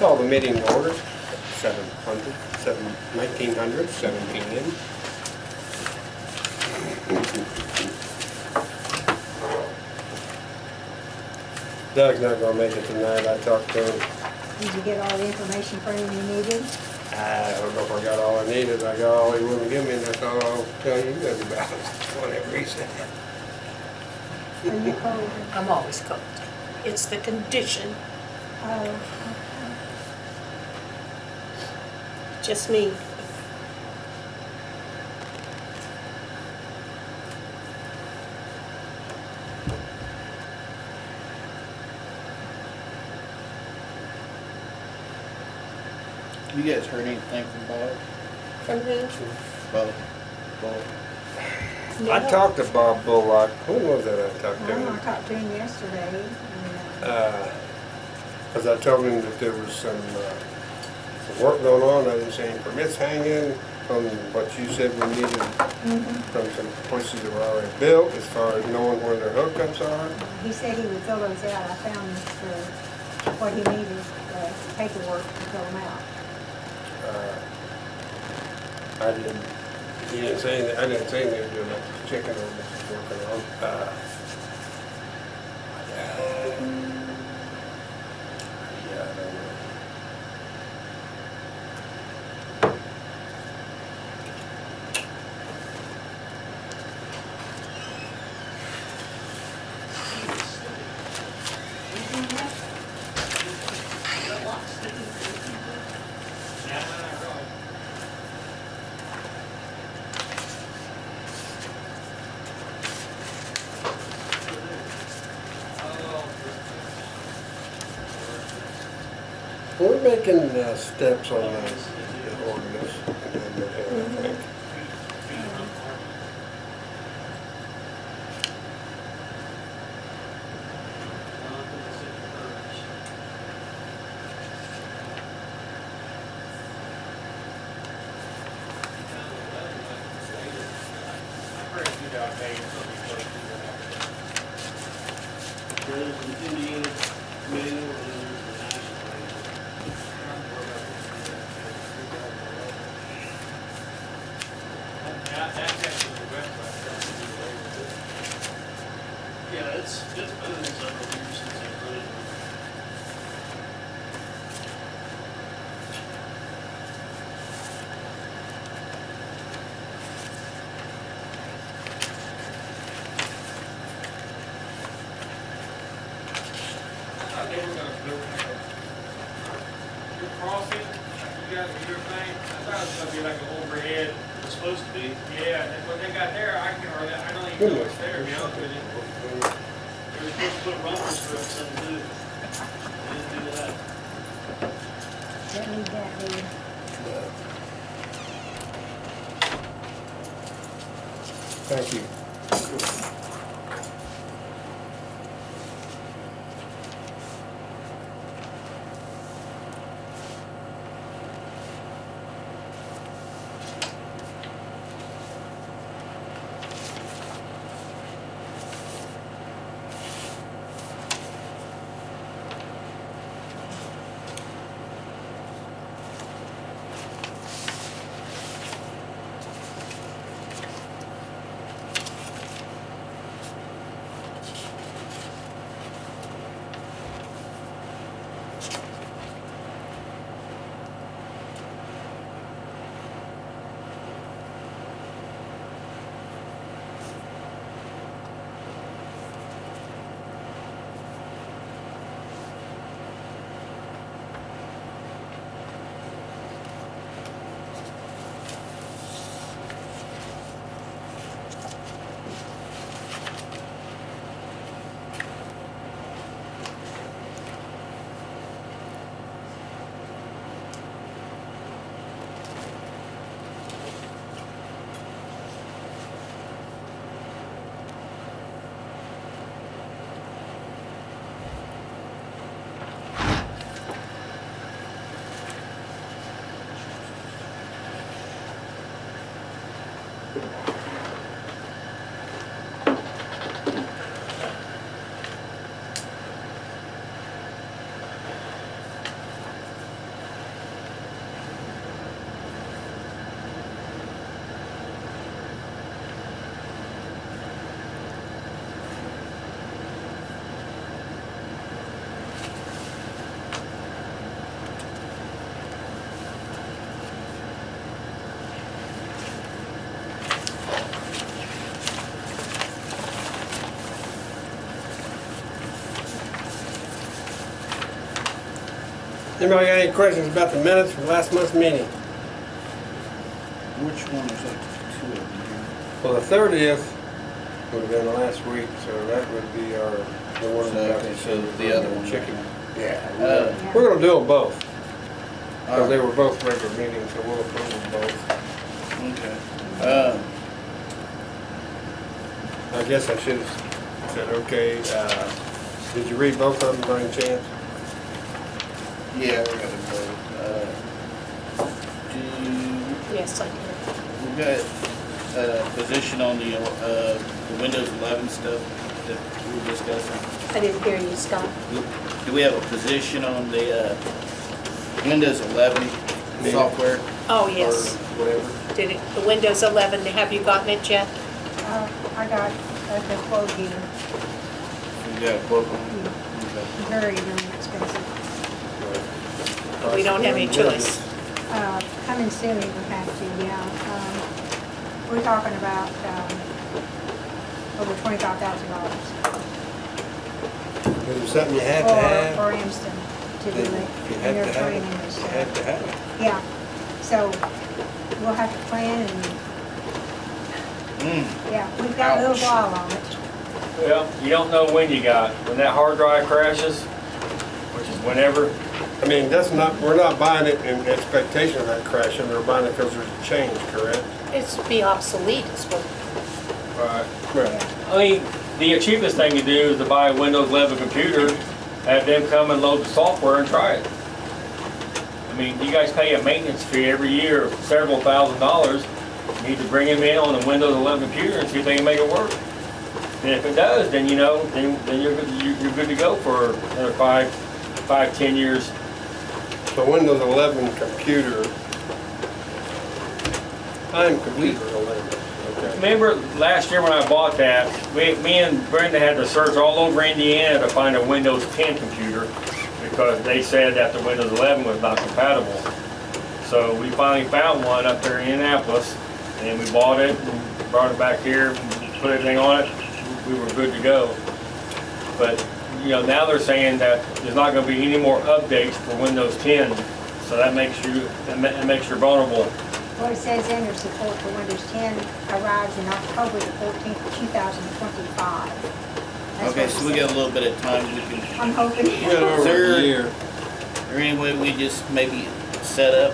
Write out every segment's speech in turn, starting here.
Call the meeting to order, 1900, 7 p.m. Doug's not gonna make it tonight. I talked to him. Did you get all the information from him you needed? I don't know if I got all I needed. I got all he wouldn't give me, and that's all I'll tell you guys about it whenever he said it. Are you cold? I'm always cold. It's the condition, Oh, okay. just me. You guys heard anything from Bob? From who? Bob. No. I talked to Bob Bullock. When was that I talked to I him? talked to him yesterday. Because I told him that there was some work going on. I didn't see any permits hanging from what you said we needed from some places that were already built as far as knowing where their hookups are. He said he would fill those out. I found what he needed, paperwork to fill them out. I didn't, he didn't say anything, I didn't say anything to him, I was checking on what he's working on. Yeah, I don't know. We're making steps on the ordinance, and I think. Yeah, it's been several years since I put it. I thought they were gonna build your crossing, you got your thing, I thought it was gonna be like an overhead. It's supposed to be. Yeah, and what they got there, I don't even know what's there, to be honest with you. They were supposed to put runners for us, something to do. They didn't do that. Don't need that, do you? Thank you. Anybody got any questions about the minutes from last month's meeting? Which one is that? Two of them here. Well, the 30th would have been last week, so that would be our, the one So, about okay, so the other one. chicken. Yeah. Uh, We're gonna do them both, because they alright, were both regular meetings, so we'll approve them both. okay. I guess I should have said, okay, did you read both of them by any chance? Yeah, we got them both. Yes, I did. We got a position on the Windows 11 stuff that we were discussing. I didn't hear you, Scott. Do we have a position on the Windows 11 Me. software? Oh, yes. Or whatever? Did it, the Windows 11, have you gotten it yet? I got the quote here, We got a quote on it? very, very expensive. We don't have any choice. Coming soon, we have to, yeah. We're talking about, over $25,000. Is it something you had to have? For Amston to do it, You and had they're to have training it. and You stuff. had to have it. Yeah, so we'll have to plan and, yeah, we've got a little Ouch. while on it. Well, you don't know when you got, when that hard drive crashes, which is whenever. I mean, that's not, we're not buying it in expectation of that crashing, we're buying it because there's a change, correct? It's be obsolete, is what, Right. Right. I mean, the cheapest thing to do is to buy a Windows 11 computer, have them come and load the software and try it. I mean, you guys pay a maintenance fee every year of several $1,000s. You need to bring them in on a Windows 11 computer and see if they can make it work. And if it does, then you know, then you're good to go for another 5-10 years. So Windows 11 computer, I'm computer 11, okay. Remember last year when I bought that, me and Brenda had to search all over Indiana to find a Windows 10 computer because they said that the Windows 11 was not compatible. So we finally found one up there in Indianapolis, and we bought it and brought it back here, and put everything on it. We were good to go. But you know, now they're saying that there's not going to be any more updates for Windows 10, so that makes you vulnerable. What it says in their support for Windows 10 arrives in October the 14th, 2025. That's Okay, what so it we got a says. little bit of time. We can, I'm hoping. We got over Sir. a year. is there any way we just maybe set up,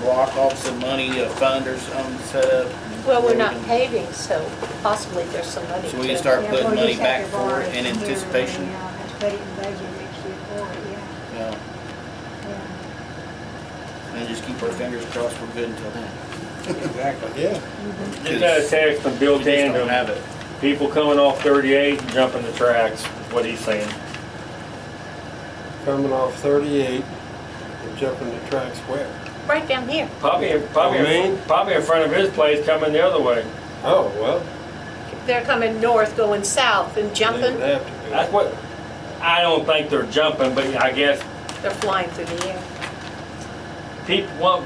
block off some money, a fund or something set up? well, we're where we not can- paving, so possibly there's some money So we to- can start Yeah, putting we'll money just have back to borrow for it in from here, anticipation? Yeah, have to put it in budget next year for it, Yeah, yeah. and just keep our fingers crossed we're good until then. Exactly, yeah. Just got a text from Bill We just don't Tandem. have it. People coming off 38 and jumping the tracks, is what he's saying. Coming off 38 and jumping the tracks where? right down here. Probably in front of his place coming the other way. Oh, well, They're coming north, going south and they jumping. would have to be. That's what, I don't think they're jumping, but I guess They're flying through the air. people want,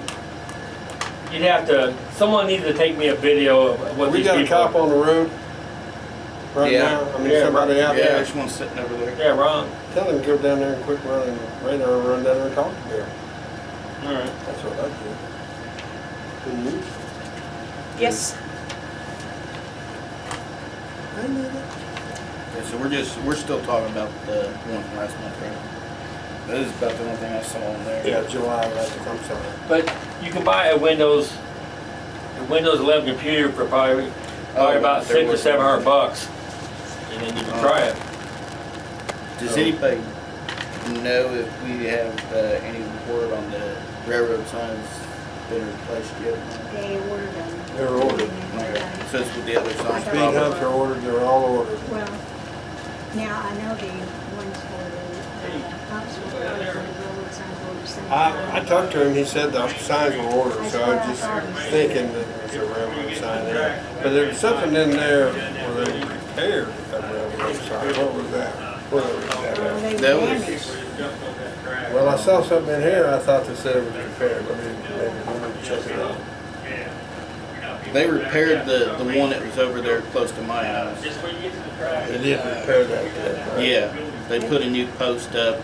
you'd have to, someone needed to take me a video of what We these got a people. cop on the road right Yeah. now. I mean, Yeah, somebody out Yeah, there. there's one sitting over there. Yeah, Ron. Tell him to go down there and quit running radar and run down there and talk to Bill. All right. That's what I'd do. And you? Yes, I know that. Okay, so we're still talking about the one from last month, right? That is about the only thing I saw on there. Yeah, July, that's what I'm sorry. But you can buy a Windows 11 computer for probably about there $600 was- to $700, and then you can try it. Does anybody know if we have any report on the railroad signs been replaced yet? They ordered them. They're ordered. Okay, so it's with the other signs. Speed humps are ordered, they're all ordered. Well, now I know the ones for the pumps were ordered, for the railroad signs were ordered same I time. talked to him, he said the signs were ordered, That's so what I I was just thought he said. thinking that it was a railroad sign there. But there was something in there where they repaired that railroad sign. What was that? Where was Well, that at? they That was- damaged. Well, I saw something in here, I thought they said it was repaired. Let me check it out. They repaired the one that was over there close to my house. They did repair that. Yeah, they put a new post up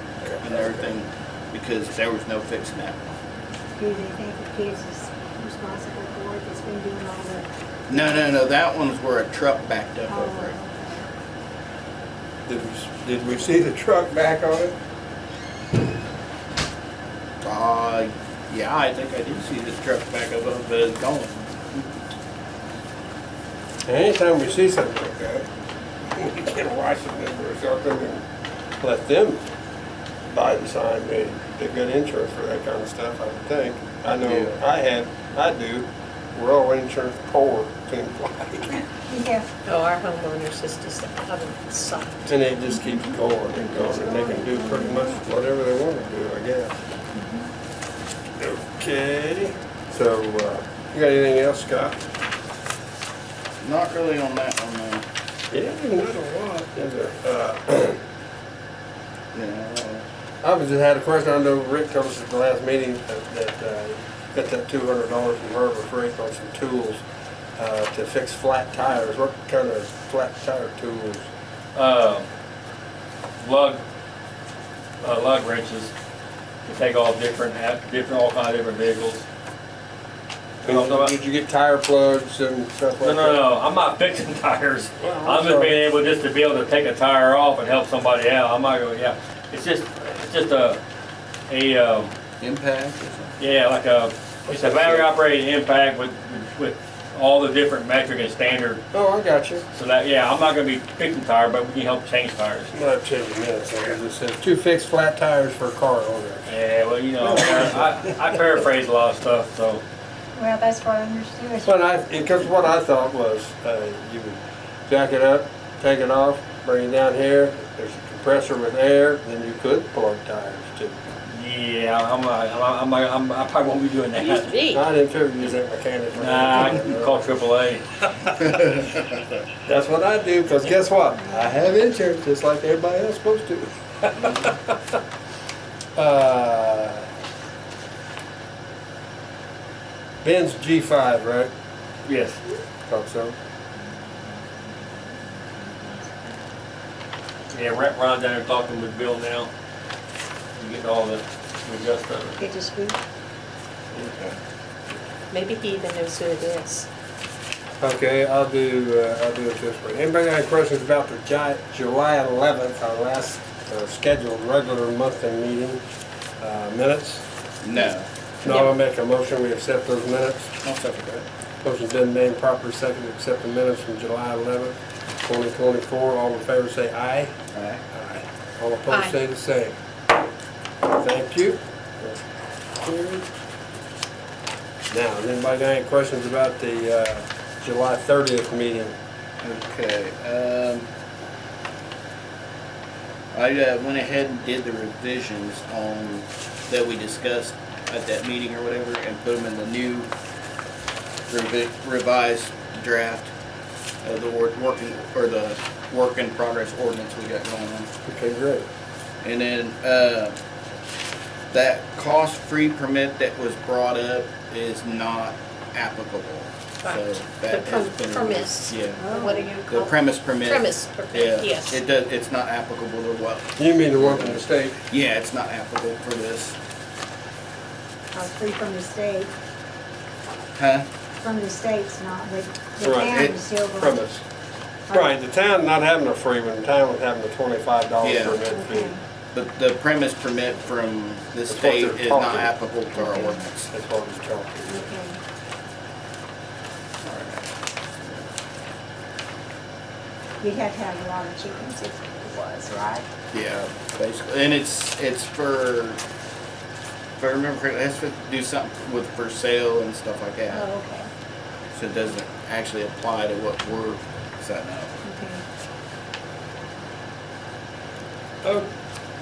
and everything because there was no fixing that. Do they think the kids is responsible for it, that's been doing all the? No, that one was where a truck backed up Oh, over it. Did we see the truck back on it? Yeah, I think I did see the truck back up, but it's gone. And anytime we see something like that, we get a license number or something and let them buy the sign. They've got insurance for that kind of stuff, I would think. I know Yeah. I do. We're all insurance poor, seems like. Yeah, Oh, our homeowners is just a sight. And it just keeps going and going, and they can do pretty much whatever they want to do, I guess. Okay, so, you got anything else, Scott? Not really on that one, no. Yeah, not a lot, is there? Yeah. I was just had a question. I know Rick told us at the last meeting that got that $200 from Harbor Freight on some tools to fix flat tires. What kind of flat tire tools? Lug wrenches to take off all kinds of different vehicles. You know what I'm talking Did you get tire plugs and stuff like that? No, I'm not fixing tires. Well, I'm just sorry. being able just to be able to take a tire off and help somebody out. I'm not going, yeah. It's just a Impact or something? yeah, like it's a battery operated impact with all the different metric and standard. Oh, I got you. So that, yeah, I'm not gonna be fixing tire, but we can help change tires. I'm gonna change the minutes. I just said 2 fixed flat tires for a car owner. Yeah, well, you know, I paraphrase a lot of stuff, so. well, that's what I understood. But because what I thought was you would jack it up, take it off, bring it down here. There's a compressor with air, then you could plug tires too. Yeah, I probably won't be doing that. Used to be. I didn't figure use that mechanic. Nah, I can call AAA. That's what I do, because guess what? I have insurance just like everybody else supposed to. Ben's G5, right? Yes. Thought so. Yeah, Ron down there talking with Bill now. You get all the adjust of it. Get to speak. Maybe he even knows who it is. Okay, I'll do it this way. Anybody got any questions about the July 11th, our last scheduled regular monthly meeting minutes? No. No, I'll make a motion, we accept those minutes. I'll second that. Motion's been made, properly seconded, to accept the minutes from July 11th, 2024. All in favor say aye. Alright. Aye. All opposed Aye. say the same. Thank you. Now, has anybody got any questions about the July 30th meeting? Okay, I went ahead and did the revisions on, that we discussed at that meeting or whatever, and put them in the new revised draft of the work in progress ordinance we got going on. Okay, great. And then, that cost-free permit that was brought up is not applicable. Right. So that The has been. premise. Yeah, What do you the call? premise permit. Premise permit, Yeah, yes. it's not applicable to what, You mean the one from the state? yeah, it's not applicable for this. I was free from the state. Huh? From the state's not, but the Right, town is still going. Premise. Right, the town not having a free one, the town was having a $25 Yeah. permit fee. Okay. But the premise permit from the That's what state they're is not talking. applicable to our ordinance. That's what we're talking. Okay. You'd have to have a lot of chickens if it was, right? Yeah, basically, and it's for, if I remember correctly, it has to do something with for sale and stuff like that. Oh, okay, So it doesn't actually apply to what we're setting up. okay. Oh,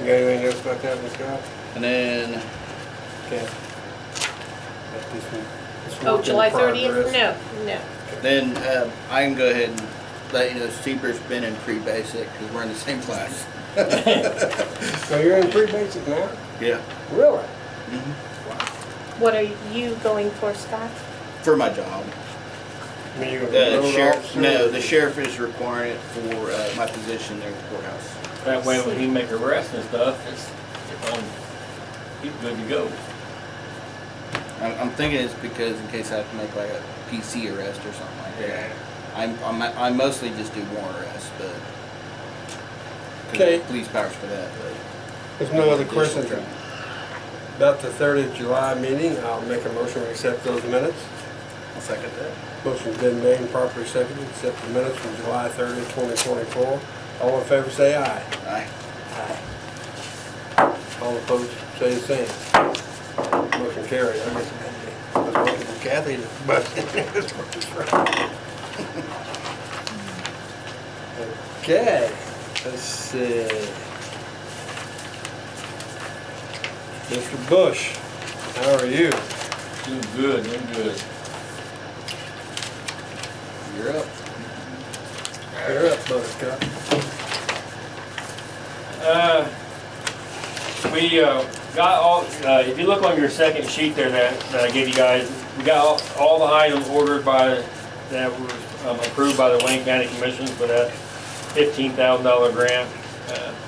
you got anything else about that, Ms. Scott? And then, Okay. Got this one. This Oh, work in July 30th? progress. No. then I can go ahead and let you know Seaber's been in pre-basic because we're in the same class. So you're in pre-basic now? Yeah. Really? What are you going for, Scott? For my job. I mean, you're a The road sheriff, officer? no, the sheriff is requiring it for my position there at the courthouse. That way when he make arrests and stuff, it's on he's good to go. I'm thinking it's because in case I have to make like a PC arrest or something like that. I mostly just do warrant arrests, but 'cause Okay. the police powers for that. But There's no other questions about the 30th July meeting. I'll make a motion to accept those minutes. I'll second that. Motion's been made and properly seconded, accept the minutes from July 30th, 2024. All in favor say aye. Aye. All opposed say the same. Motion carried. I guess I was waiting for Kathy to bust in there. This one's right. Okay, let's see. Mr. Bush, how are you? Doing good, doing good. You're up. You're up, Buttercup. We got all, if you look on your second sheet there that I gave you guys, we got all the items ordered that were approved by the Wayne County Commissioners for that $15,000 grant.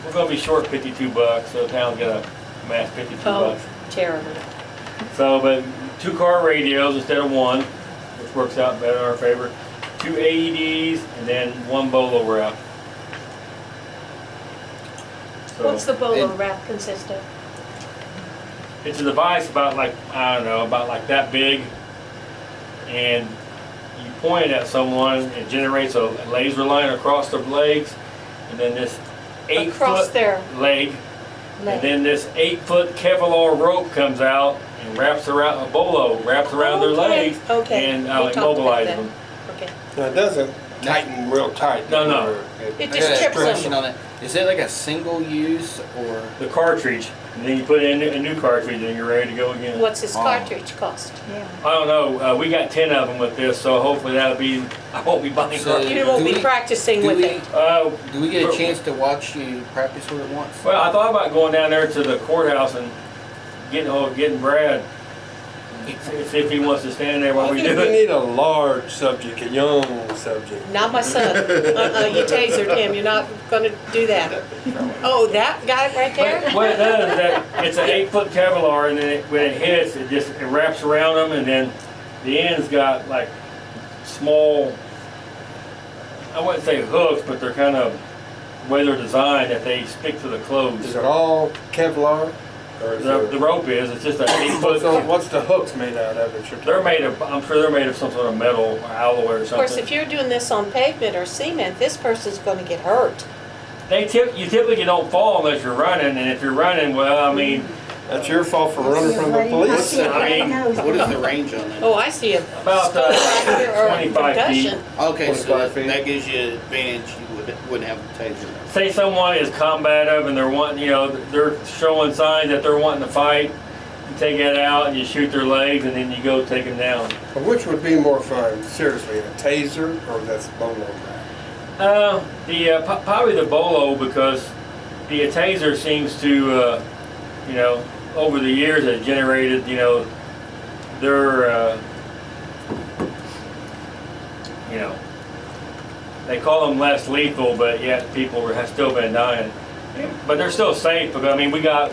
We're gonna be short 52 bucks, so the town's gonna match 52 Oh, bucks. terrible. So, but 2 car radios instead of 1, which works out better in our favor. 2 AEDs and then 1 bolo wrap. So What's the bolo wrap consist of? it's a device about like, I don't know, about like that big, and you point it at someone, it generates a laser line across their legs, and then this Across 8-foot their leg, and leg? then this 8-foot Kevlar rope comes out and wraps around, a bolo wraps around their legs, Okay. and We talked about immobilizes that. them. Okay. Now, it doesn't tighten real tight. No, no. It I just got a trips question them. on it. Is it like a single use or? The cartridge, and then you put in a new cartridge, and you're ready to go again. What's this Oh. cartridge cost? Yeah. I don't know. We got 10 of them with this, so hopefully that'll be. I won't be buying So- cartridges. You won't Do be we- practicing do with we- it. Do we get a chance to watch you practice with it once? Well, I thought about going down there to the courthouse and getting Brad, see if he wants to stand there while I we think do we it. need a large subject, a young subject. Not my son. You tasered him. You're not gonna do that. Oh, that guy right there? But what it does is that it's an 8-foot Kevlar, and then when it hits, it wraps around them, and then the end's got like small, I wouldn't say hooks, but they're kind of the way they're designed that they stick to the Is clothes. it all Kevlar? Or is The rope is, it's just an 8-foot. what's the hooks made out of? That you're They're talking made of, I'm sure they're made of some sort of metal or alloy or Of course, something. if you're doing this on pavement or cement, this person's gonna get hurt. You typically don't fall unless you're running, and if you're running, well, I mean, That's your fault for running from the I police. see it right I mean, nose. What is the range on that? Oh, I see a About skull fracture or 25 feet. concussion. Okay, so 25 feet. that gives you an advantage you wouldn't have a taser. say someone is combative and they're wanting, they're showing signs that they're wanting to fight, you take that out and you shoot their legs and then you go take them down. But which would be more fun, seriously, a taser or that's bolo wrap? Probably the bolo, because the taser seems to, over the years has generated, their, they call them less lethal, but yet people have still been dying. But they're still safe, because, I mean, we got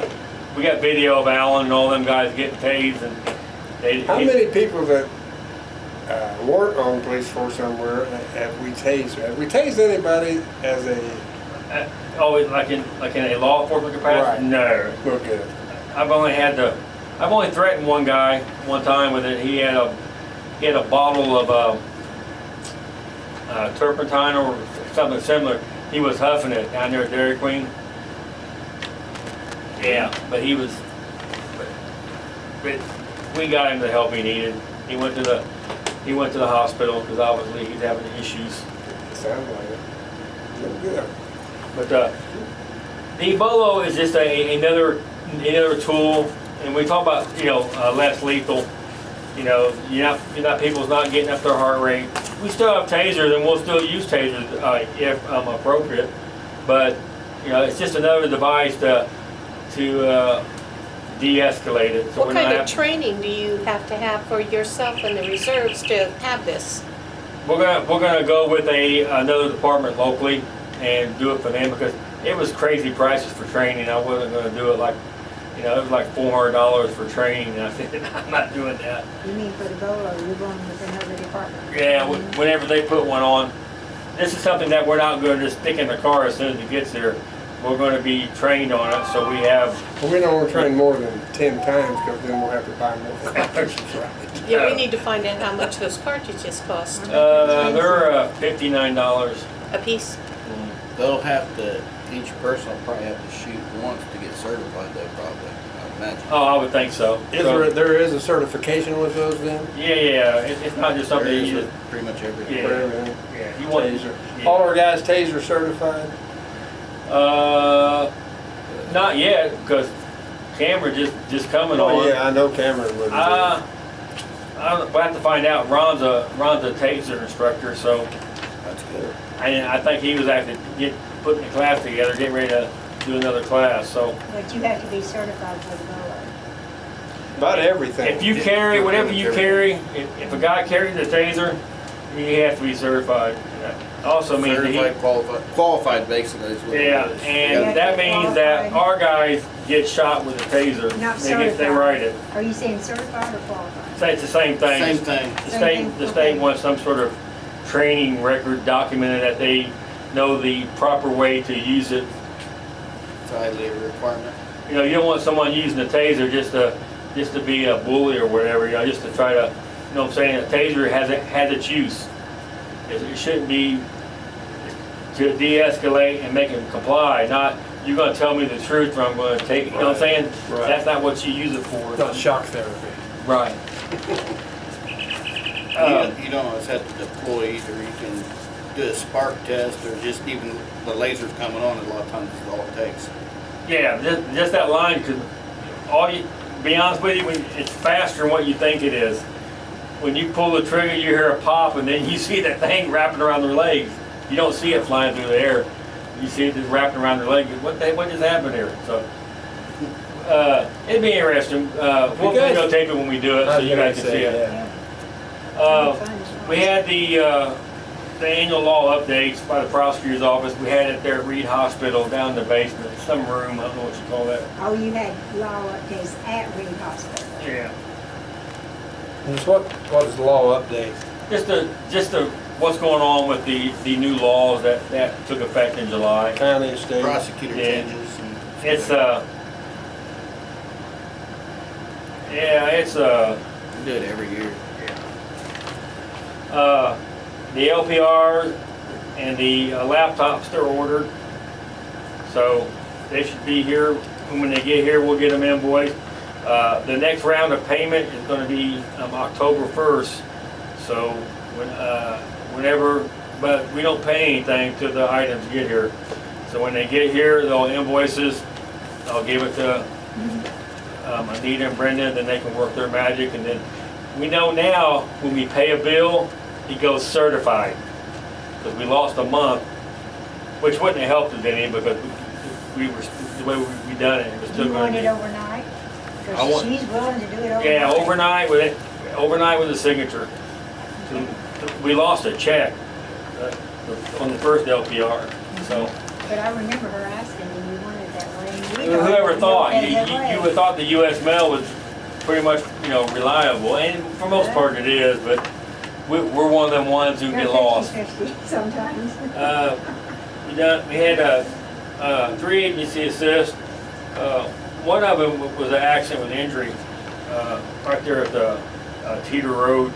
video of Alan and all them guys getting tased, and How many people that weren't on police force somewhere have we tased? Have we tased anybody as a, like in a law enforcement capacity? Right. No. look good? I've only threatened one guy one time with it. He had a bottle of turpentine or something similar. He was huffing it down there at Dairy Queen. Yeah, but but we got him the help he needed. He went to the hospital because obviously he's having issues. Sounds like it. Look good. But the bolo is just another tool, and we talk about less lethal. People's not getting up their heart rate. We still have tasers, and we'll still use tasers if appropriate. But it's just another device to de-escalate it. So What we're kind not of training do you have to have for yourself and the reserves to have this? We're gonna go with another department locally and do it for them, because it was crazy prices for training. I wasn't gonna do it like You know, it was like $400 for training, and I said, I'm not doing that. You mean for the Bolo, you're going with another department? Yeah, whenever they put one on, this is something that we're not going to just stick in the car as soon as it gets there. We're going to be trained on it, so we have. Well, we don't want to train more than 10 times, because then we'll have to buy more cartridges, right? Yeah, we need to find out how much those cartridges cost They're $59. a piece. They'll have to, each person will probably have to shoot once to get certified though, probably, I would imagine. Oh, I would think so. There is a certification with those then? Yeah. It's not just something There you is just. with pretty much everything. Yeah. For everything? Yeah, you want. Taser. Yeah. All our guys taser certified? Not yet, because camera just coming on. Oh, yeah, I know Cameron would. We'll have to find out. Ron's a taser instructor, so That's good. I think he was actually putting the class together, getting ready to do another class. So But you have to be certified for the Bolo. About everything. if you carry whatever you carry, if a guy carries a taser, he has to be certified. That also means that he. Certified, qualified basically is what it Yeah, is. and that means that our guys get shot with a taser. Not They certified. write it. Are you saying certified or qualified? So it's the same thing. Same thing. The state wants some sort of training record documented that they know the proper way to use it. It's highly a requirement. You know, you don't want someone using a taser just to be a bully or whatever, you know, just to try to, you know what I'm saying, a taser has its use. It shouldn't be to de-escalate and make them comply, not, you're gonna tell me the truth or I'm gonna take it, you know what I'm saying? Right. That's not what you use it for. Not shock therapy. Right. You don't always have to deploy either. You can do a spark test or just even the lasers coming on, a lot of times is all it takes. Yeah, just that line, because be honest with you, it's faster than what you think it is. When you pull the trigger, you hear a pop, and then you see that thing wrapping around their legs. You don't see it flying through the air. You see it just wrapping around their leg. What just happened here? So, it'd be interesting. We'll videotape it when we do it, so you guys can see it. We had the annual law updates by the prosecutor's office. We had it there at Reed Hospital, down in the basement, some room, I don't know what you call that. Oh, you had law updates at Reed Hospital. Yeah. What is the law update? Just what's going on with the new laws that took effect in July. County, state? Prosecutor Yeah. changes and. It's We do it every year. the LPR and the laptops they're ordered, so they should be here. When they get here, we'll get them invoiced. The next round of payment is going to be October 1st. So whenever, but we don't pay anything till the items get here. So when they get here, they'll invoice us. I'll give it to Anita and Brenda, then they can work their magic. And then we know now when we pay a bill, it goes certified. Because we lost a month, which wouldn't have helped us any because we were the way we done it. It was still You going want to it be. overnight? I Because want- she's willing to do it overnight. Yeah, overnight with a signature. So, we lost a check on the first LPR, so. But I remember her asking, do you want it that way? And we don't. Whoever thought, We'll pay you that way. would have thought the US mail was pretty much, reliable, and for most part it is, but we're one of them ones who They're get lost. 50-50 sometimes. We had 3 agency assists. One of them was an accident with injury, right there at the Teeter Road.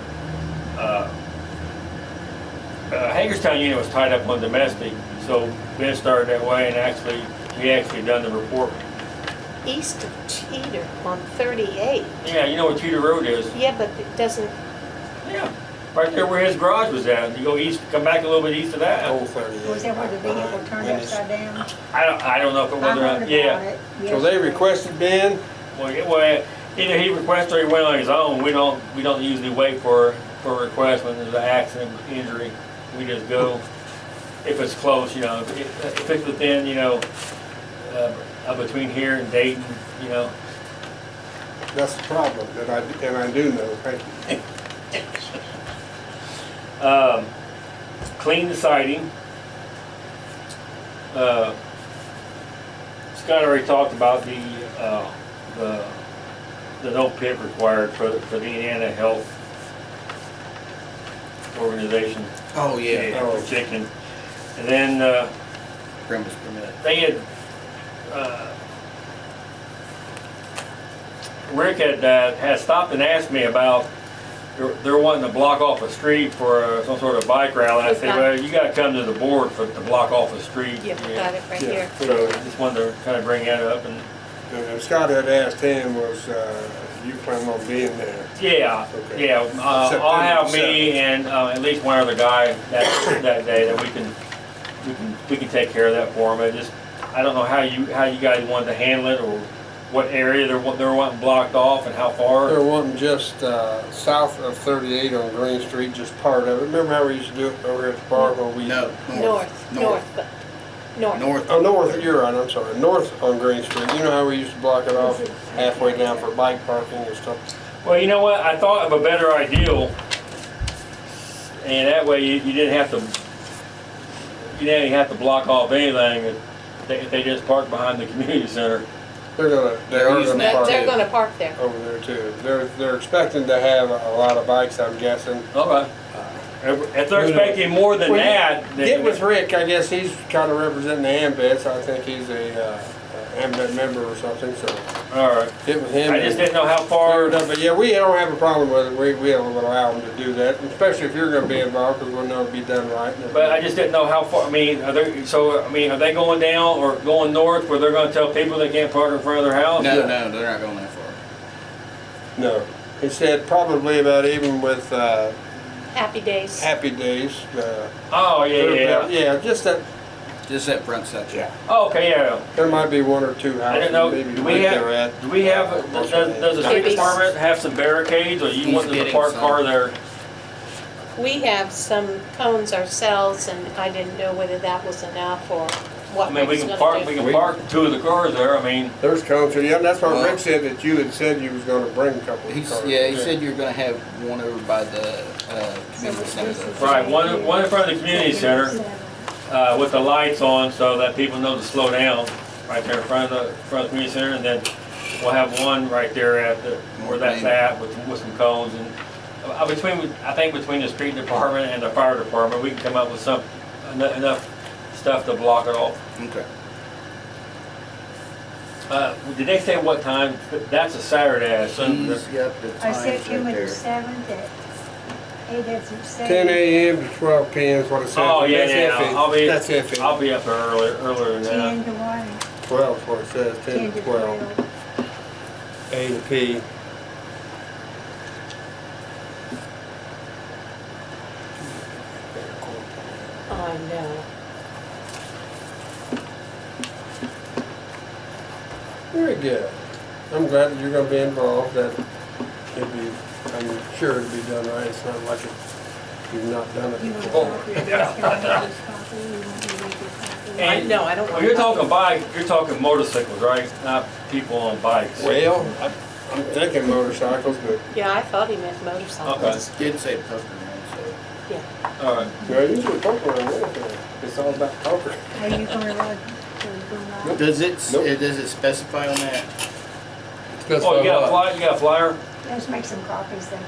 Hagerstown unit was tied up on domestic, so Ben started that way and he actually done the report. East of Teeter on 38. Yeah, you know where Teeter Road is? Yeah, but it doesn't, Yeah, right there where his garage was at. You go east, come back a little bit east of that. Old 38. Was that where the vehicle turned upside down? I don't know if it was I or heard not. about Yeah. it. So they yesterday. requested Ben? Well, either he requested or he went on his own. We don't usually wait for a request when there's an accident, injury. We just go if it's close, if it's within, between here and Dayton, That's the problem, and I do know, thank you. Clean the siding. Scott already talked about the the no pit required for the Indiana Health Organization. Oh, yeah. For chicken. And then, Premise permit. they had, Rick had stopped and asked me about, they're wanting to block off a street for some sort of bike rally. I said, well, you gotta come to the board to block off a street. Yep, got it right Yeah. here. So just wanted to kind of bring that up and, And Scott had asked him, was, you planning on being there? yeah, Okay. yeah. I'll have September me and at least one other guy that day that we can take care of that for them. I don't know how you guys wanted to handle it or what area they're wanting blocked off and how far. They're wanting just south of 38 on Green Street, just part of it. Remember how we used to do it over here at the park? Where we No. North. North. Oh, north, you're right, I'm sorry. North on Green Street. You know how we used to block it off halfway down for bike parking and stuff? Well, you know what? I thought of a better ideal, and that way you didn't have to block off anything if they just park behind the community center. They are using gonna that park They're gonna park there. over there too. They're expecting to have a lot of bikes, I'm guessing. Okay. If they're expecting more than Well, that, then Get with Rick, I guess he's kind of representing the AMVets. I think he's a AMVET member or something, so all right. get with him. I just and didn't know how clear far. it up. But yeah, we don't have a problem with it. We will allow them to do that, especially if you're gonna be involved, because we'll know it'll be done right. But I just didn't know how far. I mean, are they going down or going north where they're going to tell people they can't park in front of their house? No, they're not going that far. No, he said probably about even with Happy Days. Happy Days. Oh yeah. Yeah, just that. Just that front section. Yeah. Oh, okay, yeah. There might be one or two houses. I didn't know. Maybe Do right we there at. have? Does the street Maybe. department have some barricades, or you He's want them to getting park some. car there? We have some cones ourselves, and I didn't know whether that was enough or what I mean, we was can gonna park. do. We can park two of the cars there. I mean, There's cones. Yeah, that's what Well- Rick said, that you had said you was gonna bring a couple of cars. He said you're gonna have one over by the community center. though. right, one in front of the community center with the lights on, so that people know to slow down. Right there in front of the community center, and then we'll have one right there at where that's at with some cones and. I think between the street department and the fire department, we can come up with enough stuff to block it off. Okay. Did they say what time? That's a Saturday, I assume. He's got the I times said right June the there. 7th at 8, that's at 7. 10 a.m. to 12 p.m. is what it says. Oh yeah, That's yeah. iffy. That's iffy. I'll be up there earlier than 10 that. to 1, 12 is what it says. 10 10 to to 12. 12. A to P. I know. Very good. I'm glad that you're gonna be involved. That I'm sure it'll be done right. It's not like you've not done it You want a before. copy of this? Can I have this copy? You want me to make a copy? No, I don't want When you're a copy. talking bike, you're talking motorcycles, right? Not people on bikes. Well, I'm thinking motorcycles, but Yeah, I thought he meant motorcycles. Did say poker man, All right. no, usually poker on anything. It's all about poker. Are you gonna ride? so. Does it Nope. does it specify on that? Oh, you got a flyer? You got a flyer? Let's make some copies then.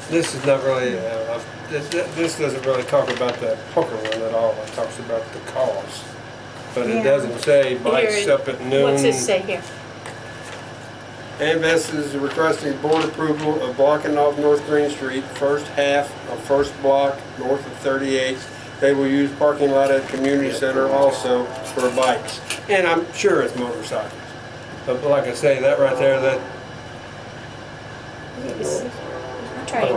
This is not really, this doesn't really talk about the poker one at all. It talks about the cause. But it Yeah. doesn't say bikes Here, up at noon. What's this say here? AMVets is requesting board approval of blocking off North Green Street, first half of first block north of 38. They will use parking lot at community center also for bikes. And I'm sure it's motorcycles. But like I say, that right there, that, I'll try it.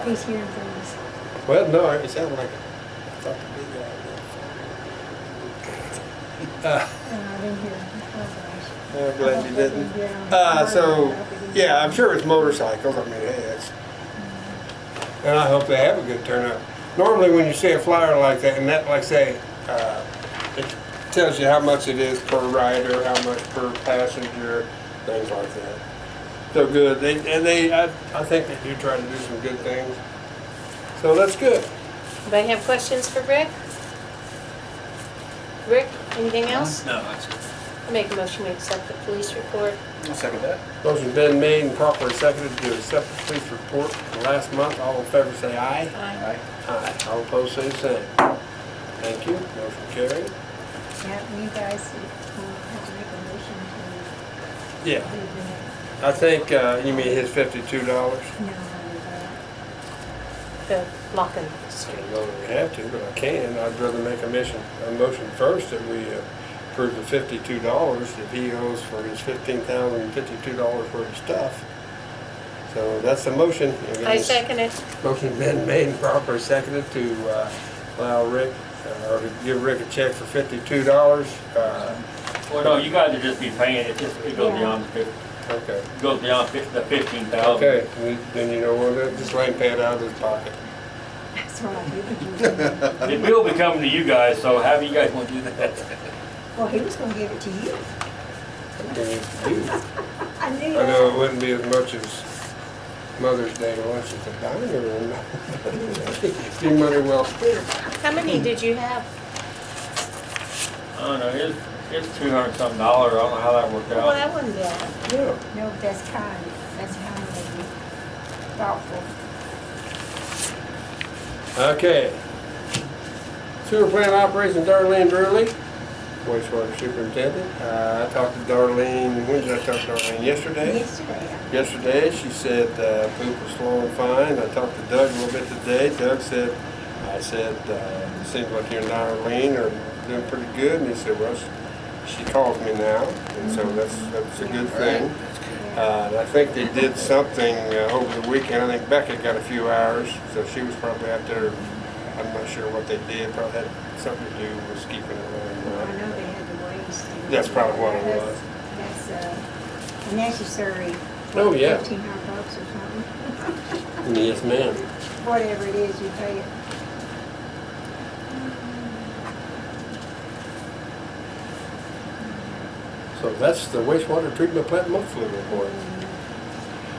He's here for this. well, no, it sounded like, I thought the big guy. I didn't hear him. Oh, I'm glad you didn't. gosh. So, yeah, I'm sure it's motorcycles. I mean, hey, it's, and I hope they have a good turnout. Normally, when you see a flyer like that, and that, like say, it tells you how much it is per rider, how much per passenger, things like that. So good. I think they do try to do some good things. So that's good. Anybody have questions for Rick? Rick, anything else? No, that's Make a motion to accept the police report. I'll second that. Motion's been made and properly seconded to accept the police report for last month. All in favor say aye. Aye. Aye. All opposed say the same. Thank you. Motion carried. Now, you guys have to make a motion to Yeah. do I think, you mean his $52? the, no, The Locken Street. I don't know that we have to, but I can. I'd rather make a motion first that we approve the $52 that he owes for his $15,052 worth of stuff. So that's the motion. I second it. Motion's been made and properly seconded to allow Rick, or to give Rick a check for $52. Well, no, you guys would just be paying it, it goes Yeah. beyond the Okay. it goes beyond the 15,000. Okay, then you know what, just let him pay it out of his pocket. that's what I did. The bill will be coming to you guys, so how do you guys want to do that? Well, he was gonna give it to you. I knew I know it that. wouldn't be as much as Mother's Day lunch at the diner room. Be money well spent. How many did you have? I don't know, it's $200-something. I don't know how that worked Well, out. that wasn't bad. Yeah. No, that's kind. That's kind of you. Thoughtful. Okay. Sewer plant operations, Darlene Drewley, wastewater superintendent. I talked to Darlene, when did I talk to Darlene? Yesterday? Yesterday. Yesterday, she said poop was flowing fine. I talked to Doug a little bit today. Doug said, I said, it seems like you and Darlene are doing pretty good. And he said, well, she calls me now, and so that's a good thing. And I think they did something over the weekend. I think Becca got a few hours, so she was probably out there. I'm not sure what they did. Probably had something to do with keeping it Well, I running. know they had the waste. That's probably what it was. That's necessary. Oh, yeah. $1,500 or something. Yes, ma'am. Whatever it is, you pay it. So that's the wastewater treatment plant monthly report.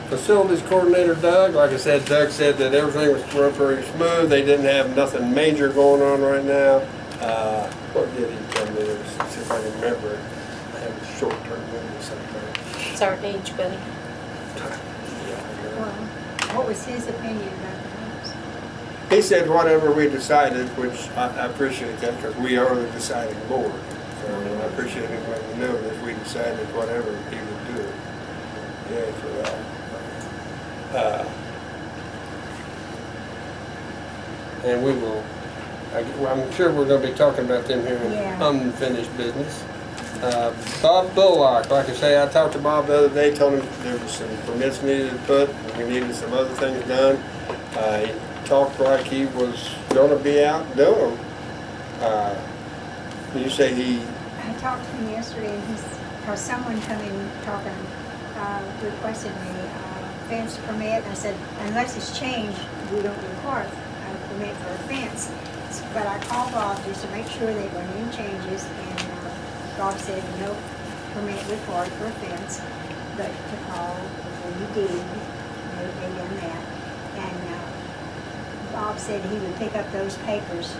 Facilities coordinator Doug, like I said, Doug said that everything was run pretty smooth. They didn't have nothing major going on right now. What did he tell me? Let's see if I can remember it. I have a short-term memory sometimes. It's our age, buddy. Well, what was his opinion about the house? He said whatever we decided, which I appreciate that because we are the deciding board. So I appreciate him letting me know that if we decided whatever, he would do it. Yay for that. And we will, I'm sure we're going to be talking about them here in Yeah. unfinished business. Bob Bullock, like I say, I talked to Bob the other day, told him there was some permits needed to put, and we needed some other things done. He talked like he was going to be out doing them. You say he, I talked to him yesterday, and because someone come in talking, requested me a fence permit. I said, unless it's changed, we don't require a permit for a fence. But I called Bob just to make sure there weren't any changes, and Bob said no permit required for a fence, but to call before you dig. They done that. And Bob said he would pick up those papers.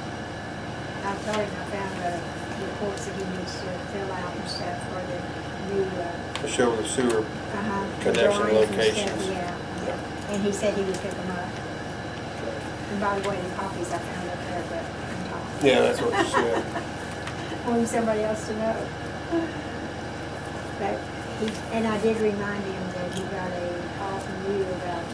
I told him I found the reports that he needs to fill out and stuff for the new, to show the sewer the connection drawings and stuff, locations. Yeah. And he said he would pick them up. And by the way, the copies I found up there, but I'm talking. Yeah, that's what she said. Wanting somebody else to know. But and I did remind him that he got a call from you about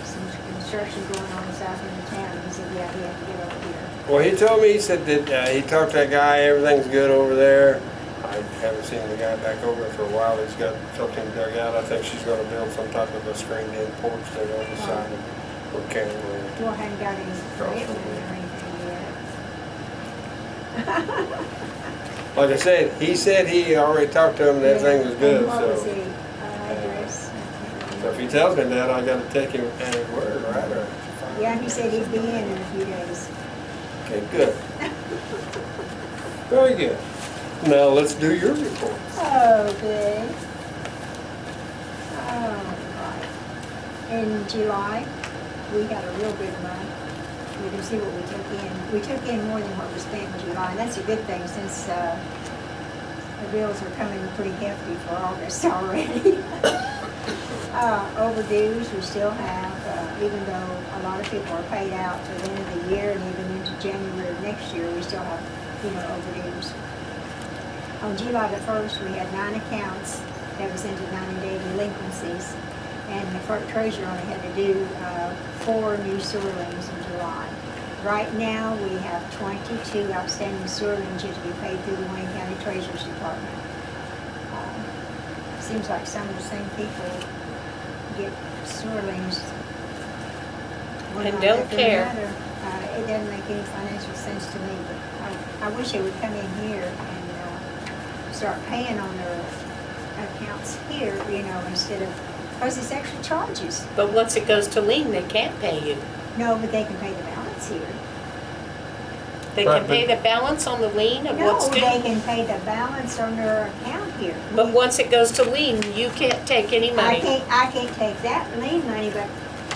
some construction going on south in the town. He said, yeah, he had to get over here. Well, he told me, he said that he talked to that guy, everything's good over there. I haven't seen the guy back over there for a while. He's got something dug out. I think she's gonna build some type of a screened-in porch there on the side of where County Road. Well, I hadn't got any commitment or anything yet. Like I said, he already talked to him and everything was good, And what was so. the address? I can't So if he remember. tells me that, I gotta take him at his word, right? Or- Yeah, he said he'd be in a few days. Okay, good. Very good. Now, let's do your report. Okay. Oh, right. In July, we got a real big month. You can see what we took in. We took in more than what we spent in July, and that's a good thing since the bills are coming pretty hefty for August already. Overdues, we still have, even though a lot of people are paid out to the end of the year and even into January of next year, we still have, overdues. On July the 1st, we had 9 accounts that was into 90-day delinquencies, and the clerk treasurer only had to do 4 new sewer liens in July. Right now, we have 22 outstanding sewer liens yet to be paid through the Wayne County Treasurer's Department. Seems like some of the same people get sewer liens. one And right don't after care. another. It doesn't make any financial sense to me, but I wish they would come in here and start paying on their accounts here, instead of, because it's extra charges. But once it goes to lien, they can't pay you. No, but they can pay the balance here. They Right, can pay the balance on the lien of No, what's they due. can pay the balance on their account here. But once it goes to lien, you can't take any I money. can't take that lien money, but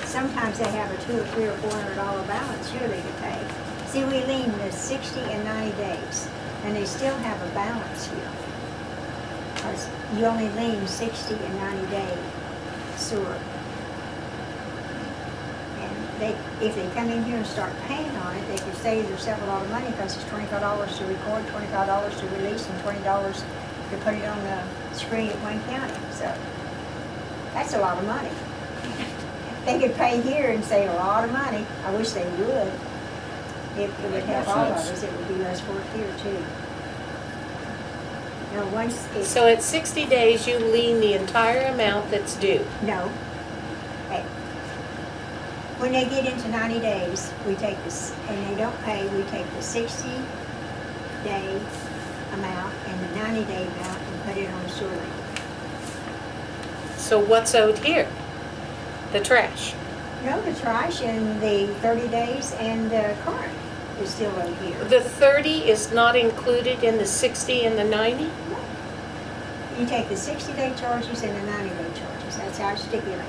sometimes they have a $200 or $300 or $400 balance, sure they could pay. See, we lien the 60 and 90 days, and they still have a balance here. Because you only lien 60 and 90 day sewer. And if they come in here and start paying on it, they could save themselves a lot of money, because it's $25 to record, $25 to release, and $20 to put it on the screen at Wayne County. So that's a lot of money. They could pay here and save a lot of money. I wish they would. It would Make help more all of sense. us. It would be less work here too. Now, once it, So at 60 days, you lien the entire amount that's due. no. Hey. When they get into 90 days, we take this, and they don't pay, we take the 60-day amount and the 90-day amount and put it on the sewer lien. So what's owed here? The trash. No, the trash and the 30 days and the current is still owed here. The 30 is not included in the 60 and the 90? You take the 60-day charges and the 90-day charges. That's how it's stipulated.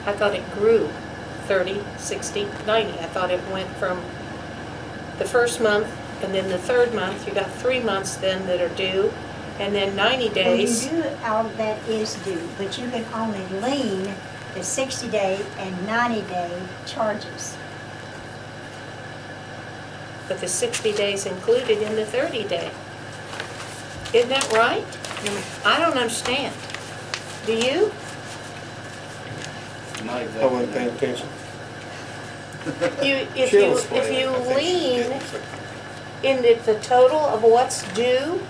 I thought it grew 30, 60, 90. I thought it went from the first month, and then the third month, you got 3 months then that are due, and then 90 days. Well, you do, all of that is due, but you can only lien the 60-day and 90-day charges. But the 60 days included in the 30 day. Isn't that right? I don't understand. Do you? Not I exactly. wasn't paying attention. If She'll explain it. you I think she's lien getting some- in the total of what's due,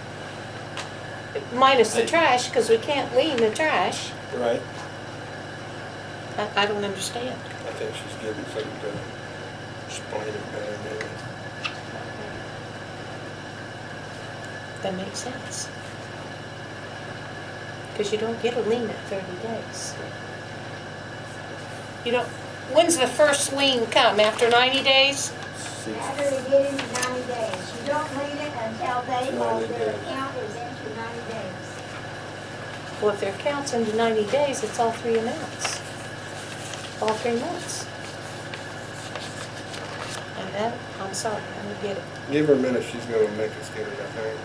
minus the Hey. trash, because we can't lien the trash, Right, I don't understand. I think she's getting some to explain it better maybe. That makes sense. Because you don't get a lien at 30 days. You don't, when's the first lien come? After 90 days? After they get into 90 days, you don't lien it until they, 90 their days. account is into 90 days. Well, if their account's into 90 days, it's all 3 amounts. All 3 months. And that, I'm sorry, I don't get it. Give her a minute, she's gonna make us get it, I think.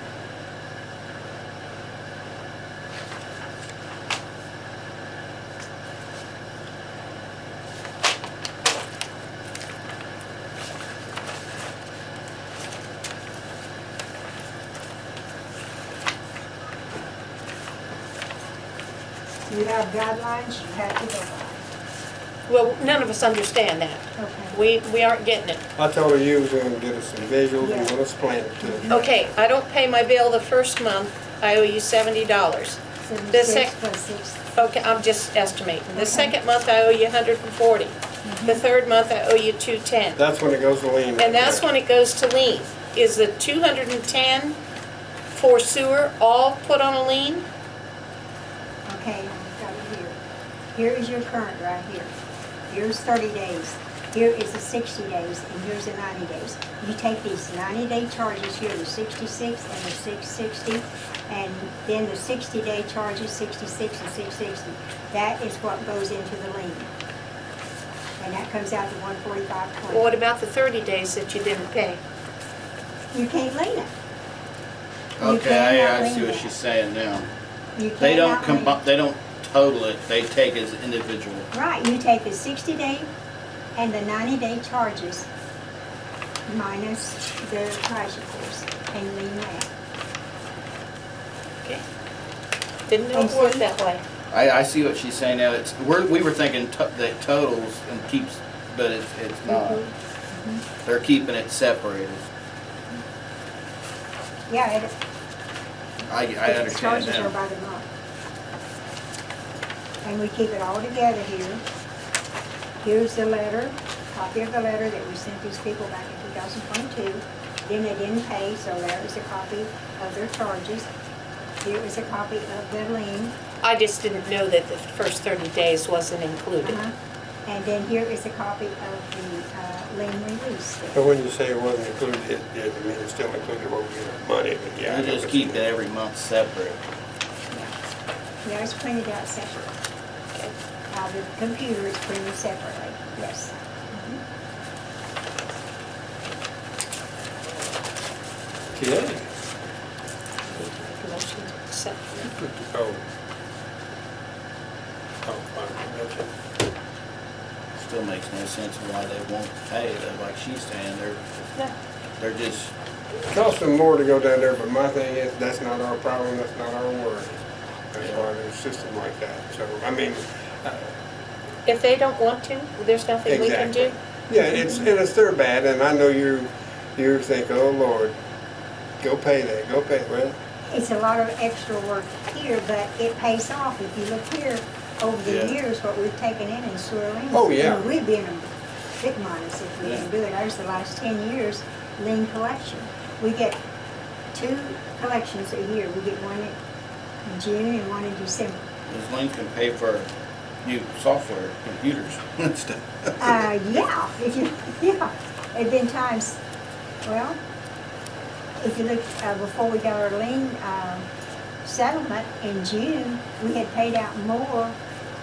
You have guidelines, you have to go Well, none of us understand that. by. Okay. We aren't getting it. I told her you was gonna get us some visuals Yeah. and let us plan it too. Okay, I don't pay my bill the first month, I owe you $70. The 76 sec- plus 6. Okay, I'm just estimating. The Okay. second month, I owe you 140. The third month, I owe you 210. That's when it goes to lien. And that's when it goes to lien. Is the 210 for sewer all put on a lien? Okay, I've got it here. Here is your current right here. Here's 30 days. Here is the 60 days, and here's the 90 days. You take these 90-day charges here, the 66 and the 660, and then the 60-day charges, 66 and 660. That is what goes into the lien. And that comes out to 145.20. What about the 30 days that you didn't pay? You can't lean it. You Okay, cannot I lean see what that. she's saying now. You They don't cannot lean it. they don't total it, they take as individual. Right, you take the 60-day and the 90-day charges minus the price, of course, and lean that. Okay. Didn't know it worked that way. I see what she's saying now. We were thinking that totals and keeps, but it's not. They're keeping it separated. Yeah, it, I the understand charges are now. by the month. And we keep it all together here. Here's the letter, copy of the letter that we sent these people back in 2022. Then they didn't pay, so there is a copy of their charges. Here is a copy of the lien. I just didn't know that the first 30 days wasn't included. And then here is a copy of the lien release. But when you say it wasn't included, I mean, it's still included when we get our money, but yeah. I We know just what keep you it mean. every month separate. Yeah, it's printed out separately. Okay. The computer is printed separately, yes. Okay. Motion to accept. Oh. Oh, fine, gotcha. Still makes no sense why they won't pay though, like she's saying, No. they're just, Costs them more to go down there, but my thing is, that's not our problem, that's not our worry. That's why there's a system like that, so, I mean, If they don't want to, there's nothing we can do. yeah, it's their bad, and I know you think, oh Lord, go pay that, go pay, well, It's a lot of extra work here, but it pays off. If you look here, over the Yeah. years, what we've taken in sewer liens. Oh, yeah. We've been a big minus if we Yeah. can do it. Ours the last 10 years, lien collection. We get 2 collections a year. We get one in June and one in December. those links can pay for new software, computers and stuff. Yeah, yeah. There've been times, well, if you look, before we got our lien settlement in June, we had paid out more,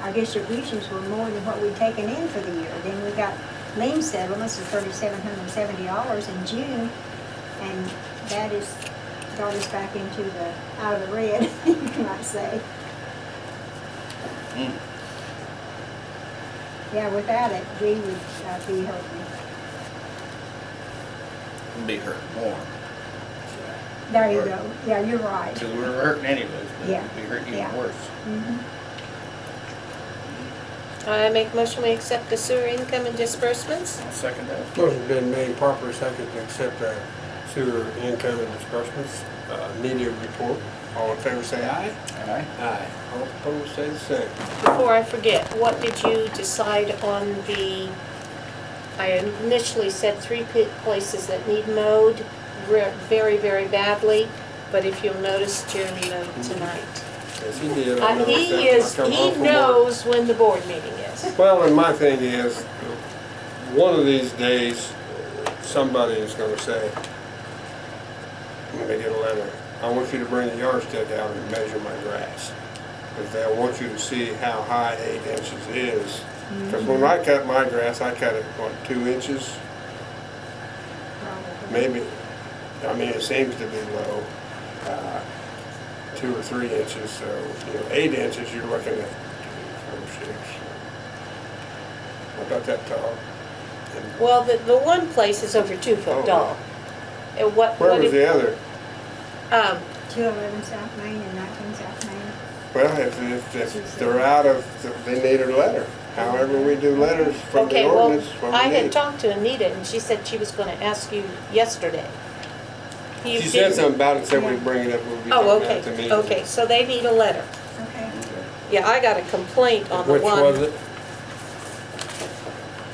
our distributions were more than what we'd taken in for the year. Then we got lien settlements of $3,770 in June, and that is, got us back into the, out of the red, you might say. Mm. Yeah, without it, we would be hurting. Be hurt more. There you go. Yeah, you're right. Because we were hurting anyways, but Yeah. we'd be hurting even Yeah. worse. Mhm. I make a motion we accept the sewer income and disbursements. I'll second that. motion's been made, properly second to accept our sewer income and disbursements. Need a report. All in favor say aye. Aye. Aye. All opposed say the same. Before I forget, what did you decide on the, I initially said 3 places that need mowed very, very badly, but if you'll notice Jeremy mowed tonight. Yes, he did. I noticed that when I come He home from work. knows when the board meeting is. Well, and my thing is, one of these days, somebody is gonna say, when they get a letter, I want you to bring a yardstick out and measure my grass. Because they want you to see how high 8 inches is. Because when I cut my grass, I cut it, what, 2 inches? Probably. Maybe, I mean, it seems to be low, 2 or 3 inches, so, 8 inches, you're looking at 4, 6. About that tall. And Well, the one place is over 2 foot Oh, tall. And what where was did, the other? 211 South Main and 19 South Main. Well, if they're out of, they need a letter. However, we do letters from the okay, well, ordinance, what I we had need. talked to Anita and she said she was gonna ask you yesterday. You She said didn't- something about it, said we'd bring it up, we'll be Oh, talking okay, about the meeting. okay, so they need a letter. Okay. Yeah, I got a complaint on the Which one. was it?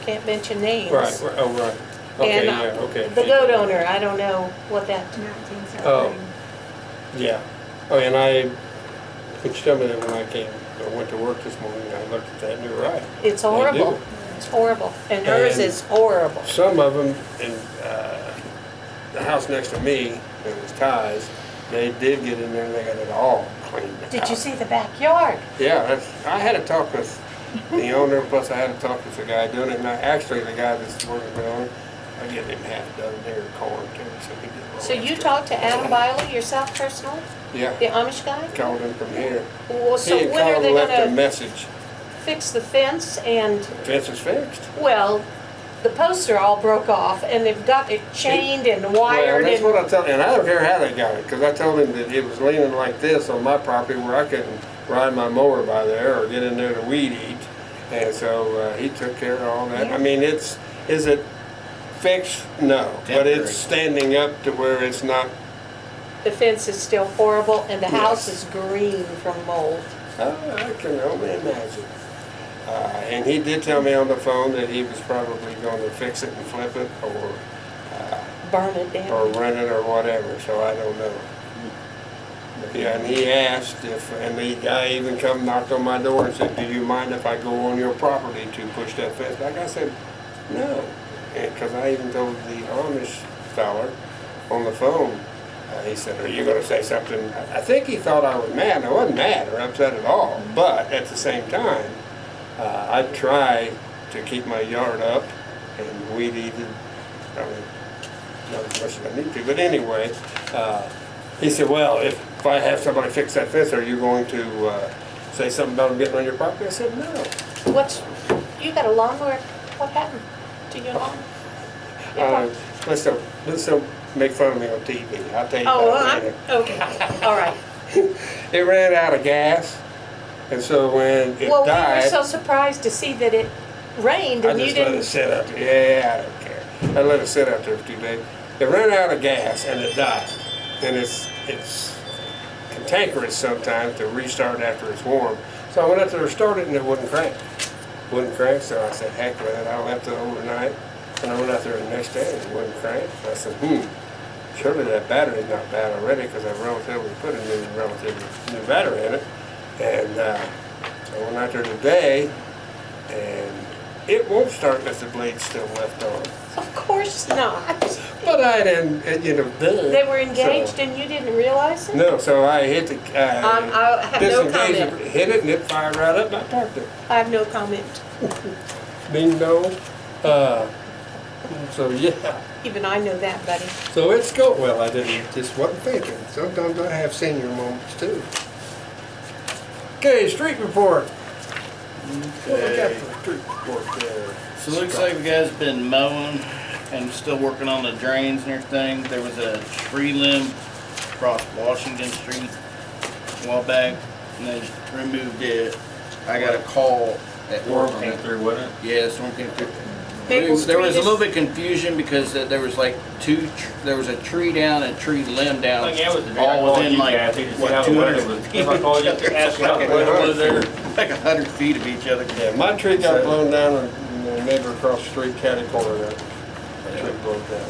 Can't mention names. Right, oh, right. Okay, And, yeah, okay. The goat owner, I don't know what that, 19 South Oh. Main. Yeah. Oh, and when you told me that when I went to work this morning, I looked at that and you're right. it's They horrible. do. It's horrible. And hers And- is horrible. Some of them, in the house next to me, it was Ty's, they did get in there and they got it all cleaned out. Did you see the backyard? Yeah, I had to talk with the owner, plus I had to talk with the guy doing it, and actually the guy that's working for the owner, I give him half a dozen here of corn too, so he gets. So you talked to Adam Biley yourself personally, Yeah, the Amish guy? called him from here. Well, so He had when are called they and left a gonna message. fix the fence and, Fence is fixed. well, the posts are all broke off and they've got it chained and Well, wired that's what and, I tell him, and I don't care how they got it, because I told him that it was leaning like this on my property where I couldn't ride my mower by there or get in there to weed eat. And so he took care of all that. Yeah. I mean, is it fixed? No, but Temporary. it's standing up to where it's not. the fence is still horrible and the house Yes. is green from mold. I can only imagine. And he did tell me on the phone that he was probably going to fix it and flip it or Burn it down. rent it or whatever, so I don't know. But yeah, and he asked if, and the guy even come knocked on my door and said, do you mind if I go on your property to push that fence back? I said, no, because I even told the Amish feller on the phone, he said, are you gonna say something? I think he thought I was mad. I wasn't mad or upset at all, but at the same time, I try to keep my yard up and weed eated, probably not as much as I need to, but anyway, he said, well, if I have somebody fix that fence, are you going to say something about them getting on your property? I said, no. You got a lawnmower, what happened to your lawn? Let's don't make fun of me on TV. I'll tell you Oh, about it later. okay, all right. It ran out of gas, and so when it Well, we were died, so surprised to see that it rained I and you just let it didn't, sit out there. Yeah, I don't care. I let it sit out there for 2 days. It ran out of gas and it died. And it's cantankerous sometimes to restart after it's warm. So I went out there to start it and it wouldn't crank. Wouldn't crank, so I said, heck with it. I left it overnight. And I went out there the next day and it wouldn't crank. I said, surely that battery's not bad already because I've relatively put a relatively new battery in it. And I went out there today and it won't start if the blade's still left on. of course not. But I didn't, They were engaged So- and you didn't realize it? No, so I hit the, I have no disengaged comment. it, hit it and it fired right up and I parked it. I have no comment. Ding dong. So yeah, Even I know that, buddy. so it's go, well, I didn't, just wasn't thinking. Sometimes I have senior moments too. Okay, street report. What we got for street report there? So it looks like the guy's been mowing and still working on the drains and everything. There was a tree limb across Washington Street a while back, and they removed it. I got a call at work on Came it. through, wasn't it? Yeah, storm came through. Maple There was a Street little is- bit confusion because there was like there was a tree down and a tree limb down. Like, yeah, it was the day I all called within you, like, Kathy, to see what, how the weather 200 was. feet If I called you to ask you how the weather was there. like 100 feet of each other. Yeah, my tree got blown down and the neighbor across the street, catty corner, that tree broke down.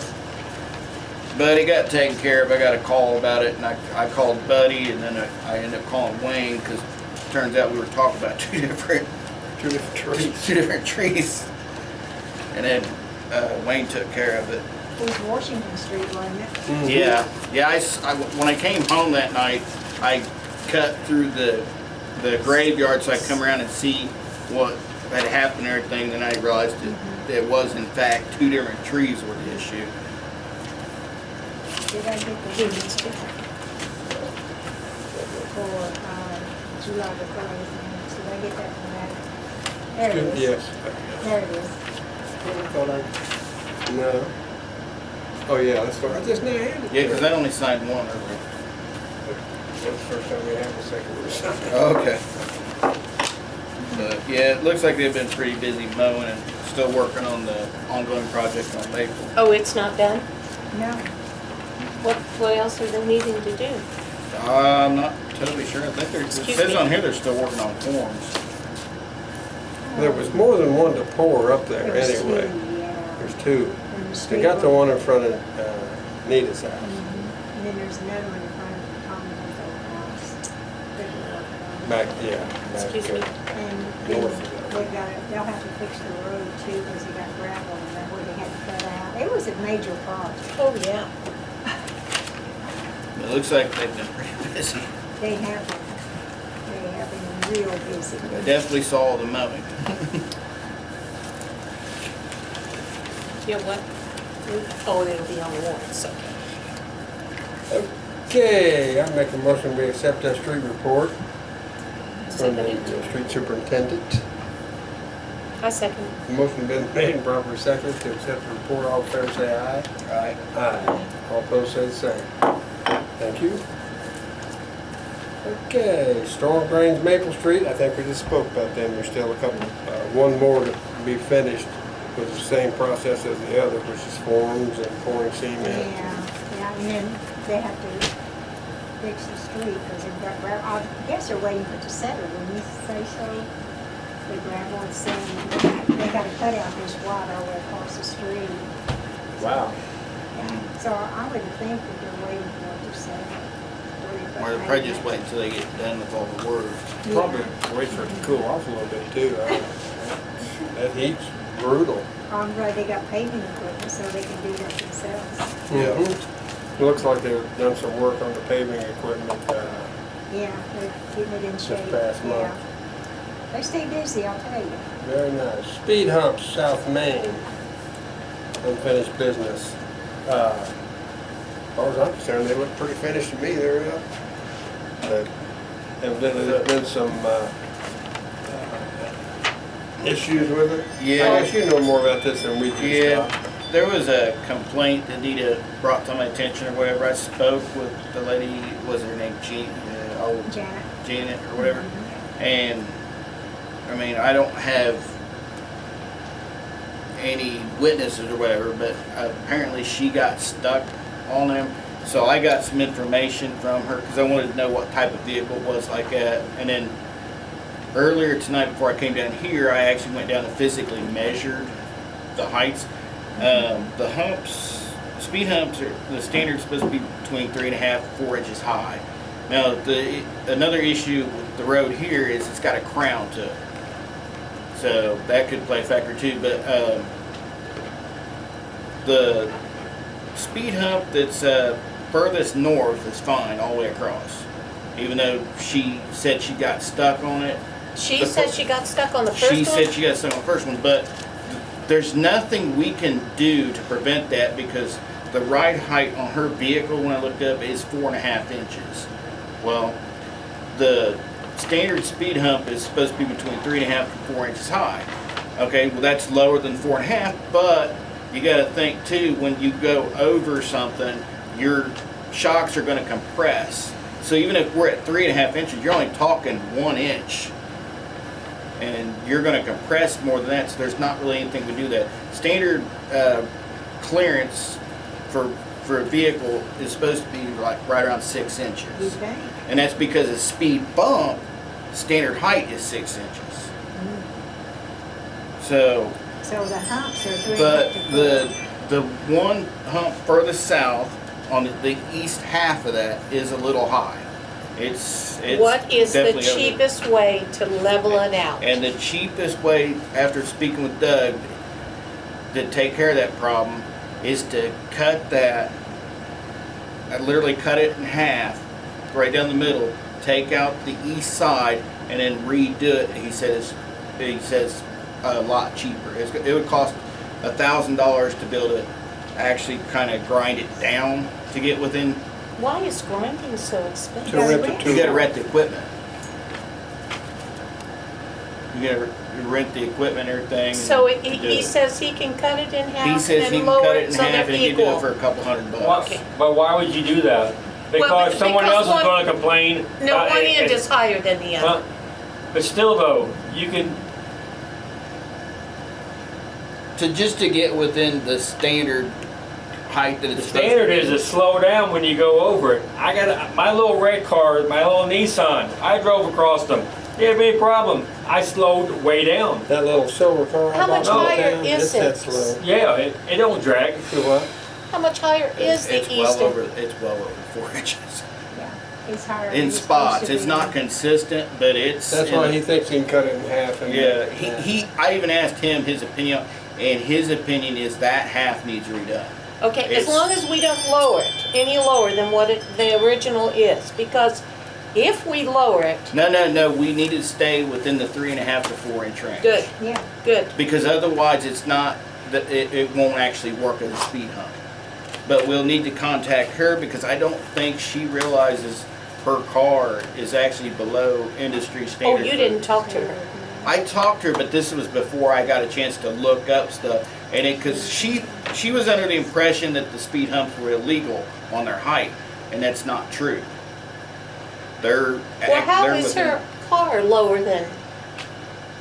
But it got taken care of. I got a call about it, and I called Buddy, and then I ended up calling Wayne because it turns out we were talking about two different trees. And then Wayne took care of it. It was Washington Street, wasn't it? Yeah, yeah. When I came home that night, I cut through the graveyard so I could come around and see what had happened and everything. Then I realized that it was in fact two different trees were the issue. Did I get the minutes for July the 30th? Did I get that from that? There it is. Yes. There it is. No. Oh, yeah, that's what I just now handed it. Yeah, because I only signed one earlier. That's the first time we had the second one signed. Okay. But yeah, it looks like they've been pretty busy mowing and still working on the ongoing project on Maple. Oh, it's not done? No. What else are they needing to do? I'm not totally sure. I think it Excuse says me? on here they're still working on forms. There was more than one to pour up there There's anyway. two, yeah. There's two. And the They got the street one in front of Nita's house. And then there's another one in front of Tom's old house. They're working on it. Back, yeah. back, Excuse me? And North then of that. they'll have to fix the road too, because they got gravel in there where they had to cut out. It was a major project. Oh, yeah. It looks like they've been pretty busy. They have been real busy. I definitely saw the mowing. Yeah, what? Oh, it'll be on the warrants, okay. Okay, I make a motion we accept that street report from the Seconded. street superintendent. I second. Motion been made and properly seconded to accept the report. All in favor say aye. Right. Aye. All opposed say the same. Thank you. Okay, storm drains Maple Street. I think we just spoke about them. There's still a couple, one more to be finished with the same process as the other, which is forms and pouring cement. Yeah, and then they have to fix the street, because they've got, I guess they're waiting for it to settle, wouldn't you say so? The gravel and sand, they gotta cut out this water all the way across the street. Wow. Yeah, so I would think that they're waiting for it to settle. Or they're probably just waiting until they get done with all the work. Probably wait for it to cool off a little bit too. That heat's brutal. I'm glad they got paving equipment so they can do that themselves. Mhm. Looks like they've done some work on the paving equipment. Yeah, they're getting it in shape. past month. Yeah. They stay busy, I'll tell you. Very nice. Speed humps, South Main. Unfinished business. As far as I'm concerned, they look pretty finished to me. They're up. But evidently there's been some issues with it. Yeah. I guess you know more about this than we do. Yeah, Scott. there was a complaint that Nita brought to my attention or whatever. I spoke with the lady, was her name Janet. Janet or whatever. And, I mean, I don't have any witnesses or whatever, but apparently she got stuck on them. So I got some information from her because I wanted to know what type of vehicle it was like that. And then earlier tonight before I came down here, I actually went down and physically measured the heights. The humps, speed humps, the standard's supposed to be between 3.5 to 4 inches high. Now, another issue with the road here is it's got a crown to it. So that could play a factor too, but the speed hump that's furthest north is fine all the way across. Even though she said she got stuck on it. She said she got stuck on the first one? She said she got stuck on the first one, but there's nothing we can do to prevent that because the ride height on her vehicle, when I looked up, is 4.5 inches. Well, the standard speed hump is supposed to be between 3.5 to 4 inches high. Okay, well that's lower than 4.5, but you got to think too, when you go over something, your shocks are going to compress. So even if we're at 3.5 inches, you're only talking 1 inch. And you're going to compress more than that, so there's not really anything to do that. Standard clearance for a vehicle is supposed to be like right around 6 inches. You think? And that's because a speed bump, standard height is 6 inches. So, So the humps are 3.5 but to 4. the one hump furthest south on the east half of that is a little high. It's What is the definitely over. cheapest way to level it out? And the cheapest way, after speaking with Doug, to take care of that problem is to cut that, literally cut it in half, right down the middle, take out the east side, and then redo it. He says a lot cheaper. It would cost $1,000 to be able to actually kind of grind it down to get within. Why is grinding so expensive? To rent the You tool. gotta rent the equipment. You gotta rent the equipment and everything. So and do he it. says he can cut it in half He says he and can lower cut it it in so half they're and he can do it equal. for a couple $100. Okay. But why would you do that? Because someone because else is one- gonna complain. No, one and- end is higher than the other. But still though, you can, Just to get within the standard height that the it's supposed standard to be. is to slow down when you go over it. I got my little red car, my little Nissan, I drove across them. Didn't have any problem. I slowed way down. That little silver car. How much higher is it? That's slow. Yeah, it don't drag. Do what? How much higher is the It's east well end? over 4 inches. Yeah, it's higher. than In it's supposed spots, to it's be. not consistent, but it's. That's why he thinks he can cut it in half. And Yeah, I even asked him his opinion, and his opinion is that half needs redone. Okay, as It's- long as we don't lower it any lower than what the original is, because if we lower it, No, we need to stay within the 3.5 to 4 inch range. good, Yeah, good. Because otherwise it's not, it won't actually work as a speed hump. But we'll need to contact her because I don't think she realizes her car is actually below industry Oh, standard. you didn't talk to her? I talked to her, but this was before I got a chance to look up stuff. And because she was under the impression that the speed humps were illegal on their height, and that's not true. Well, how they're is within- her car lower than,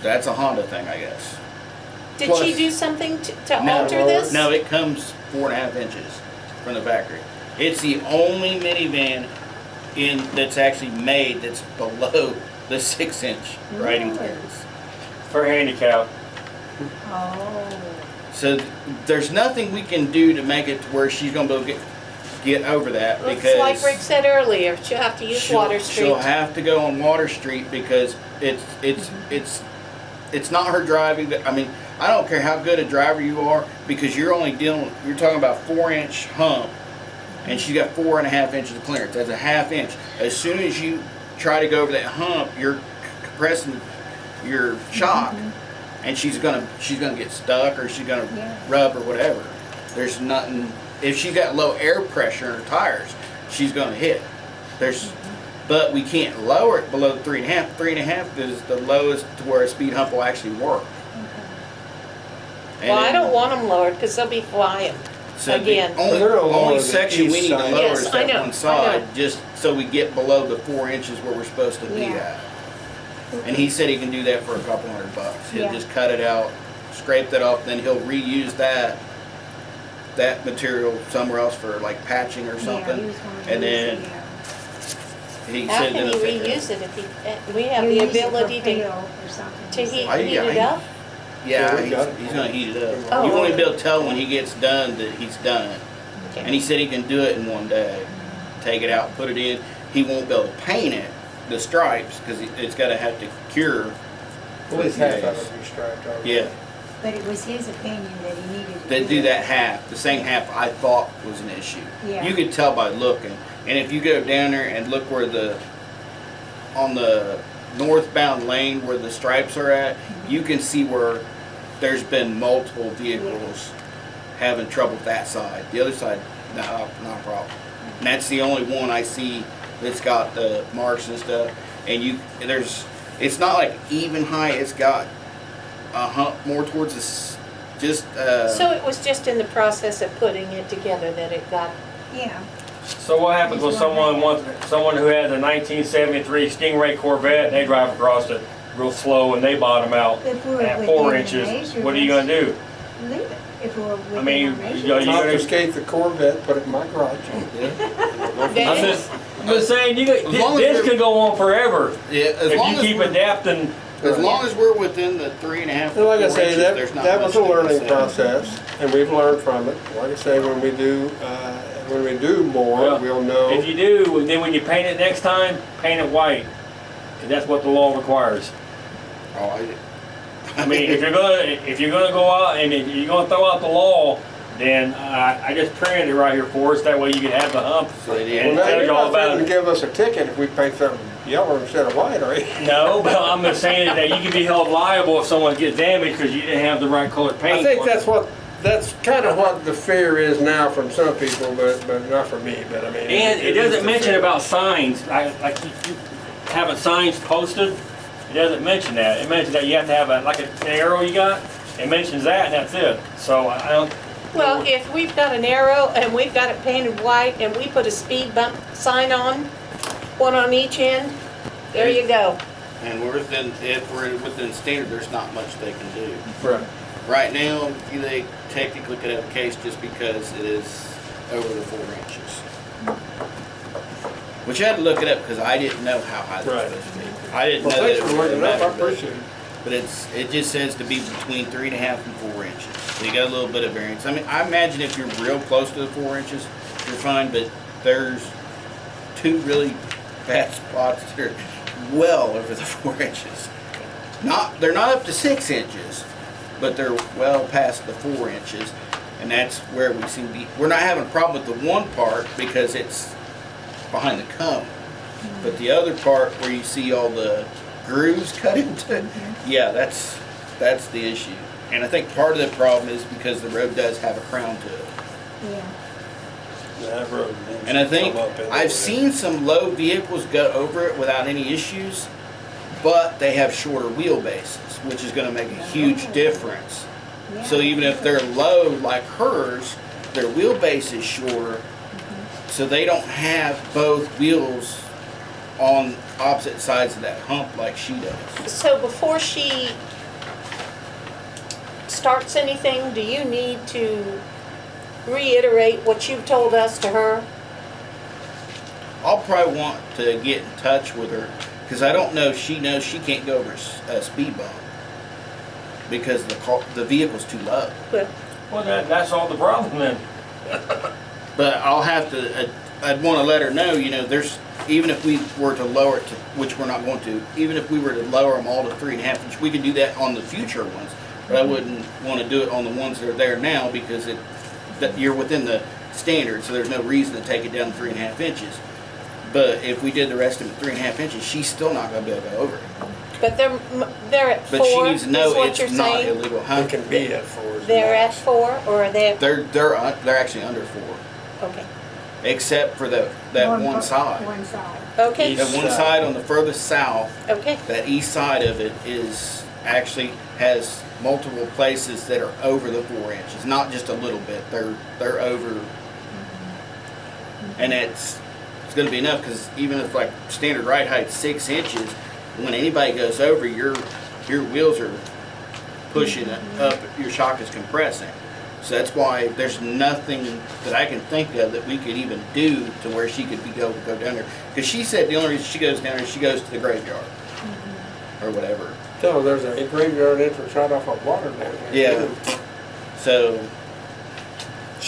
That's a Honda thing, I guess. did Plus- she do something to No, alter this? No, it comes 4.5 inches from the factory. It's the only minivan that's actually made that's below the 6-inch riding Really? clearance. For handicap. Oh, So there's nothing we can do to make it to where she's gonna be able to get over that Looks because like Rick said earlier, she'll have to use Water Street. She'll have to go on Water Street because it's not her driving. I mean, I don't care how good a driver you are because you're talking about 4-inch hump, and she's got 4.5 inches of clearance. That's a half inch. As soon as you try to go over that hump, you're compressing your shock, and she's gonna get stuck or she's gonna Yeah. rub or whatever. There's nothing. If she's got low air pressure in her tires, she's gonna hit. But we can't lower it below 3.5. 3.5 is the lowest to where a speed hump will actually work. Well, I don't want them lowered because they'll be flying. So again. the only, They're gonna lower only the section we east need to side. lower Yes, is I that know, one I side, know. just so we get below the 4 inches where we're supposed to be Yeah. at. And he said he can do that for a couple $100. He'll Yeah. just cut it out, scrape that off, then he'll reuse that material somewhere else for like patching or yeah, something. he was gonna And use then it, he How said can that you if it- reuse it if we have You the use it for ability to fuel or something, to he heat, said. heat it up? Yeah, Yeah, we got it. he's gonna heat it up. Oh, You won't even be okay. able to tell when he gets done that he's done. And he said he can do it in one day. Take it out, put it in. He won't be able to paint it, the stripes, because it's got to have to cure. At least half of it be striped on. Yeah, But it was his opinion that he needed to they do that it. half, the same half I thought was an issue. Yeah. You could tell by looking. And if you go down there and look where on the northbound lane where the stripes are at, you can see where there's been multiple vehicles having trouble with that side. The other side, not a problem. And that's the only one I see that's got the marks and stuff. And it's not like even height. It's got a hump more towards So it was just in the process of putting it together that it got, Yeah, So what happens when someone who has a 1973 Stingray Corvette, they drive across it real slow and they bottom out if we're at within 4 the inches? What are you measurements, gonna do? leave it, if we're within mean, our you measurements. know, you- Confiscate the Corvette, put it in my garage. Dennis, I'm just saying, long as this you're- could go on forever Yeah, as if long you as keep we're, adapting. as long as we're within the 3.5 to And like I 4 say, inches, there's not that much was a they can learning say. process, and we've learned from it. Like I say, when we do more, Well, we'll know. If you do, then when you paint it next time, paint it white, 'cause that's what the law requires. Oh, I mean, if you're gonna go out and if you're gonna throw out the law, then I just printed it right here for us. That way you can have the hump. So they did. Well, And now tell you're you all not about threatening it. to give us a ticket if we paint something yellow instead of white, are you? No, but I'm just saying that you can be held liable if someone gets damaged because you didn't have the right colored paint. I think that's kind of what the fear is now from some people, but not for me. But I mean, And it is doesn't the mention fear. about signs. Like you having signs posted. It doesn't mention that. It mentions that you have to have an arrow you got. It mentions that and that's it. So I don't. well, if we've got an arrow and we've got it painted white and we put a speed bump sign on, one on each end, there you go. And if we're within standard, there's not much they can do. Right. Right now, they technically could have a case just because it is over the 4 inches. Which I had to look it up because I didn't know how high that was Right. supposed to be. I didn't Well, know thanks that for it was looking it up. I measured, appreciate it. but it just says to be between 3.5 and 4 inches. So you got a little bit of variance. I mean, I imagine if you're real close to the 4 inches, you're fine. But there's two really bad spots that are well over the 4 inches. They're not up to 6 inches, but they're well past the 4 inches, and that's where we seem to be. We're not having a problem with the one part because it's behind the cone, but the other part where you see all the grooves cut into, yeah, that's the issue. And I think part of the problem is because the road does have a crown to it. Yeah. That road needs And I to think come up in I've there. seen some low vehicles go over it without any issues, but they have shorter wheelbases, which is gonna make a huge difference. Yeah. So even if they're low like hers, their wheelbase is shorter, so they don't have both wheels on opposite sides of that hump like she does. So before she starts anything, do you need to reiterate what you've told us to her? I'll probably want to get in touch with her, because I don't know if she knows she can't go over a speed bump because the vehicle's too low. Well, that's all the problem then. But I'll have to, I'd want to let her know, there's, even if we were to lower it to, which we're not going to, even if we were to lower them all to 3.5 inch, we could do that on the future ones. But I wouldn't want to do it on the ones that are there now, because that you're within the standard, so there's no reason to take it down to 3.5 inches. But if we did the rest of it 3.5 inches, she's still not going to be able to go over it. But they're at 4, But she needs to know is what you're it's not saying? illegal. Huh? It can be at 4. is the They're at max. 4, or are they? They're actually under 4, Okay. except for that one side. One side. Okay. That one side on the furthest south, Okay. that east side of it is actually has multiple places that are over the 4 inches, not just a little bit. They're over, and it's going to be enough, because even if like standard ride height's 6 inches, when anybody goes over, your wheels are pushing it up, your shock is compressing. So that's why there's nothing that I can think of that we could even do to where she could go down there. Because she said the only reason she goes down there is she goes to the graveyard or whatever. So there's a graveyard entrance right off of water down there. Yeah. So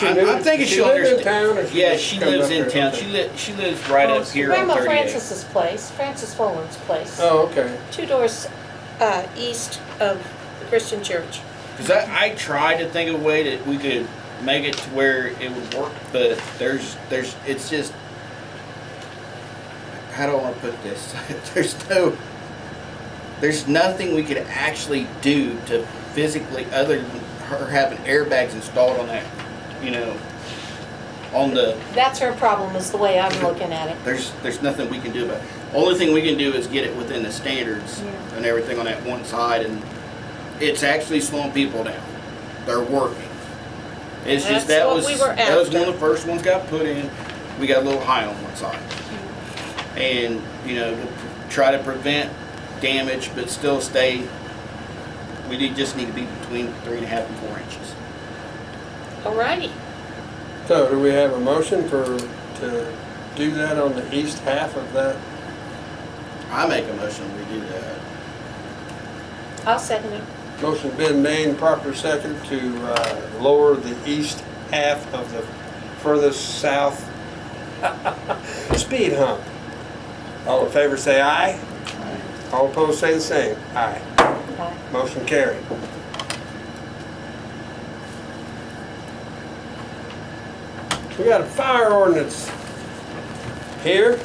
I'm thinking she she'll live in understand. town, or she Yeah, just she comes lives up in there? town. Okay. She lives right up here on Grandma 38. Francis's place, Francis Folland's place. Oh, okay. 2 doors east of the Christian church. Because I tried to think of a way that we could make it to where it would work, but it's just, how do I want to put this? There's nothing we could actually do to physically, other than her having airbags installed on that, on the, That's her problem, is the way I'm looking at it. there's nothing we can do about it. Only thing we can do is get it within the standards Yeah. and everything on that one side, and it's actually slowing people down. They're working. It's just That's that what was we were that was one after. of the first ones got put in. We got a little high on one side, and to try to prevent damage, but still stay. Just need to be between 3.5 and 4 inches. Alrighty. So do we have a motion to do that on the east half of that? I make a motion we do that. I'll second it. Motion been made, proper second, to lower the east half of the furthest south speed hump. All in favor say aye. All opposed say the same. Aye. Bye. Motion carried. We got a fire ordinance here.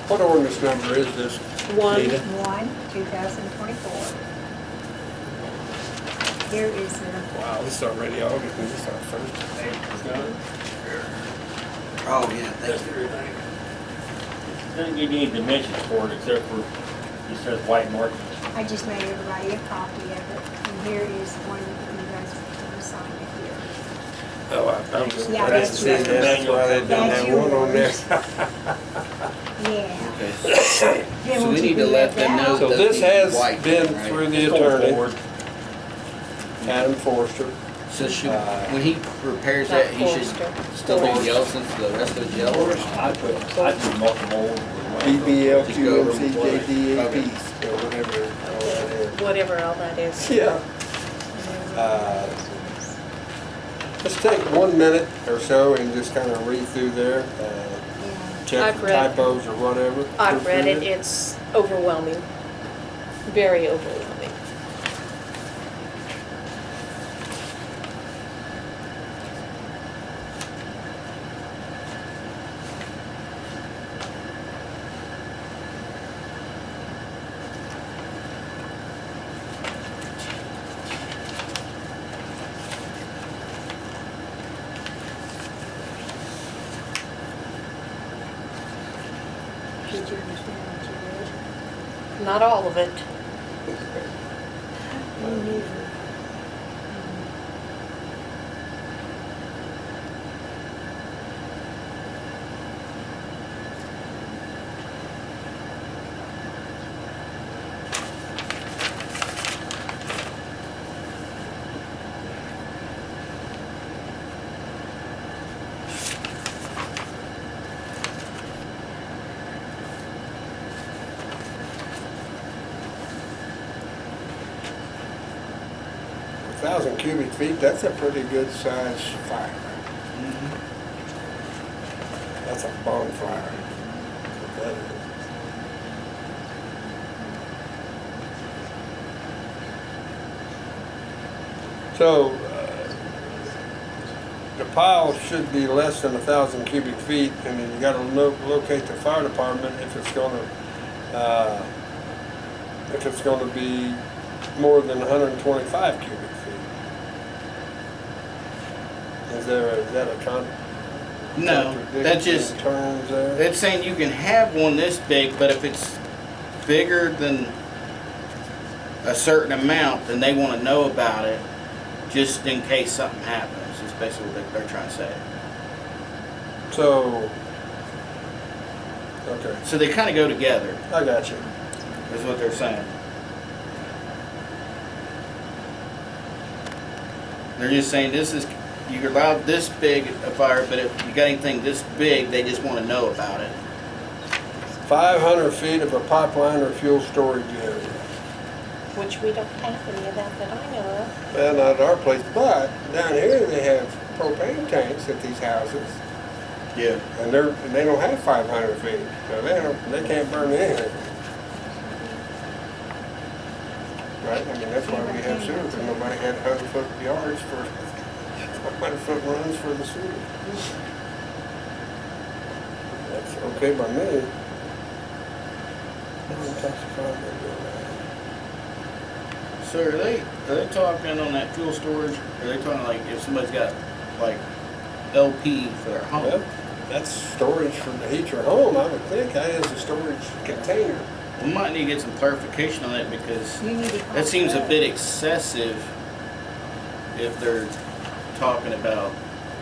What ordinance number is this? 1. Nita? 1/2024. Here is the, Wow, this is already August, and this is our first. Oh yeah, thank you. Doesn't give you any dimensions for it except for, it says white markings. I just made everybody a copy of it, and here is one that you guys will sign it here. Oh, I'm just, Yeah, I didn't that's see yours. that, that's why they didn't That's have one on there. Yeah. Okay. Then So once we you need to do let that them know out- So that this the has white been one, right? through the It's going attorney, forward. Adam Forster. So when he repairs that, he should still be yellow since the rest of it's yellow. or not? I put multiple with white. BBLQMCJDAPs, or whatever all that is. Whatever all that is. Yeah. Let's take 1 minute or so and just kind of read through there, Yeah. check I've for read- typos or whatever. I've read it, it's overwhelming. Very overwhelming. Not all of it. A 1,000 cubic feet, that's a pretty good size fire. That's a bonfire. That is. So, the pile should be less than 1,000 cubic feet, and then you gotta locate the fire department if it's gonna be more than 125 cubic feet. Is that a No, contradiction that's just, in terms there? that's saying you can have one this big, but if it's bigger than a certain amount, then they wanna know about it, just in case something happens, is basically what they're trying to say. So, okay, So they kinda go together, I got you. is what they're saying. They're just saying this is, you're allowed this big a fire, but if you got anything this big, they just wanna know about it. 500 feet of a pipeline or fuel storage area. Which we don't have any of that I know of. Well, not at our place, but down here they have propane tanks at these houses, Yeah. and they don't have 500 feet, so they can't burn anything. Right, I mean, that's why we have sewer, because nobody had 100-foot yards for, 100-foot runs for the sewer. That's okay by me. So are they talking on that fuel storage, are they talking like if somebody's got like LP for their home? Well, that's storage for to heat your home, I would think. That is a storage container. We might need to get some clarification on that because You need to call that seems a Doug. bit excessive if they're talking about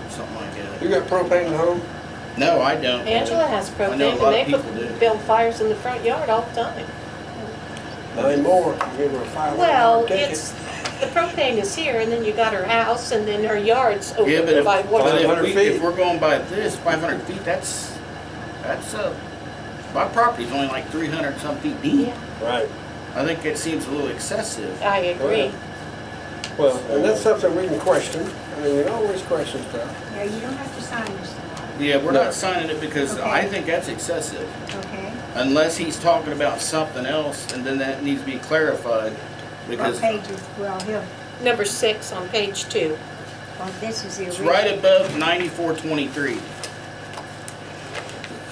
something like that. You got propane at home? No, I don't. Angela has I know a propane, lot and of they people do. build fires in the front yard all the time. Not anymore. You give her a $500 Well, ticket. it's, the propane is here, and then you got her house, and then her yard's over Yeah, but by if, what? 500 if feet. we're going by this, 500 feet, that's my property's only like 300 some feet deep. Yeah, Right. I think it seems a little excessive. I agree. Well, and that's something we can question. I mean, we can always question stuff. Yeah, you don't have to sign this tonight, Yeah, we're No. not signing it because Okay. I think that's excessive. okay? Unless he's talking about something else, and then that needs to be clarified, because What pages, well, he'll, Number 6 on page 2. well, this is the it's original. right above 9423.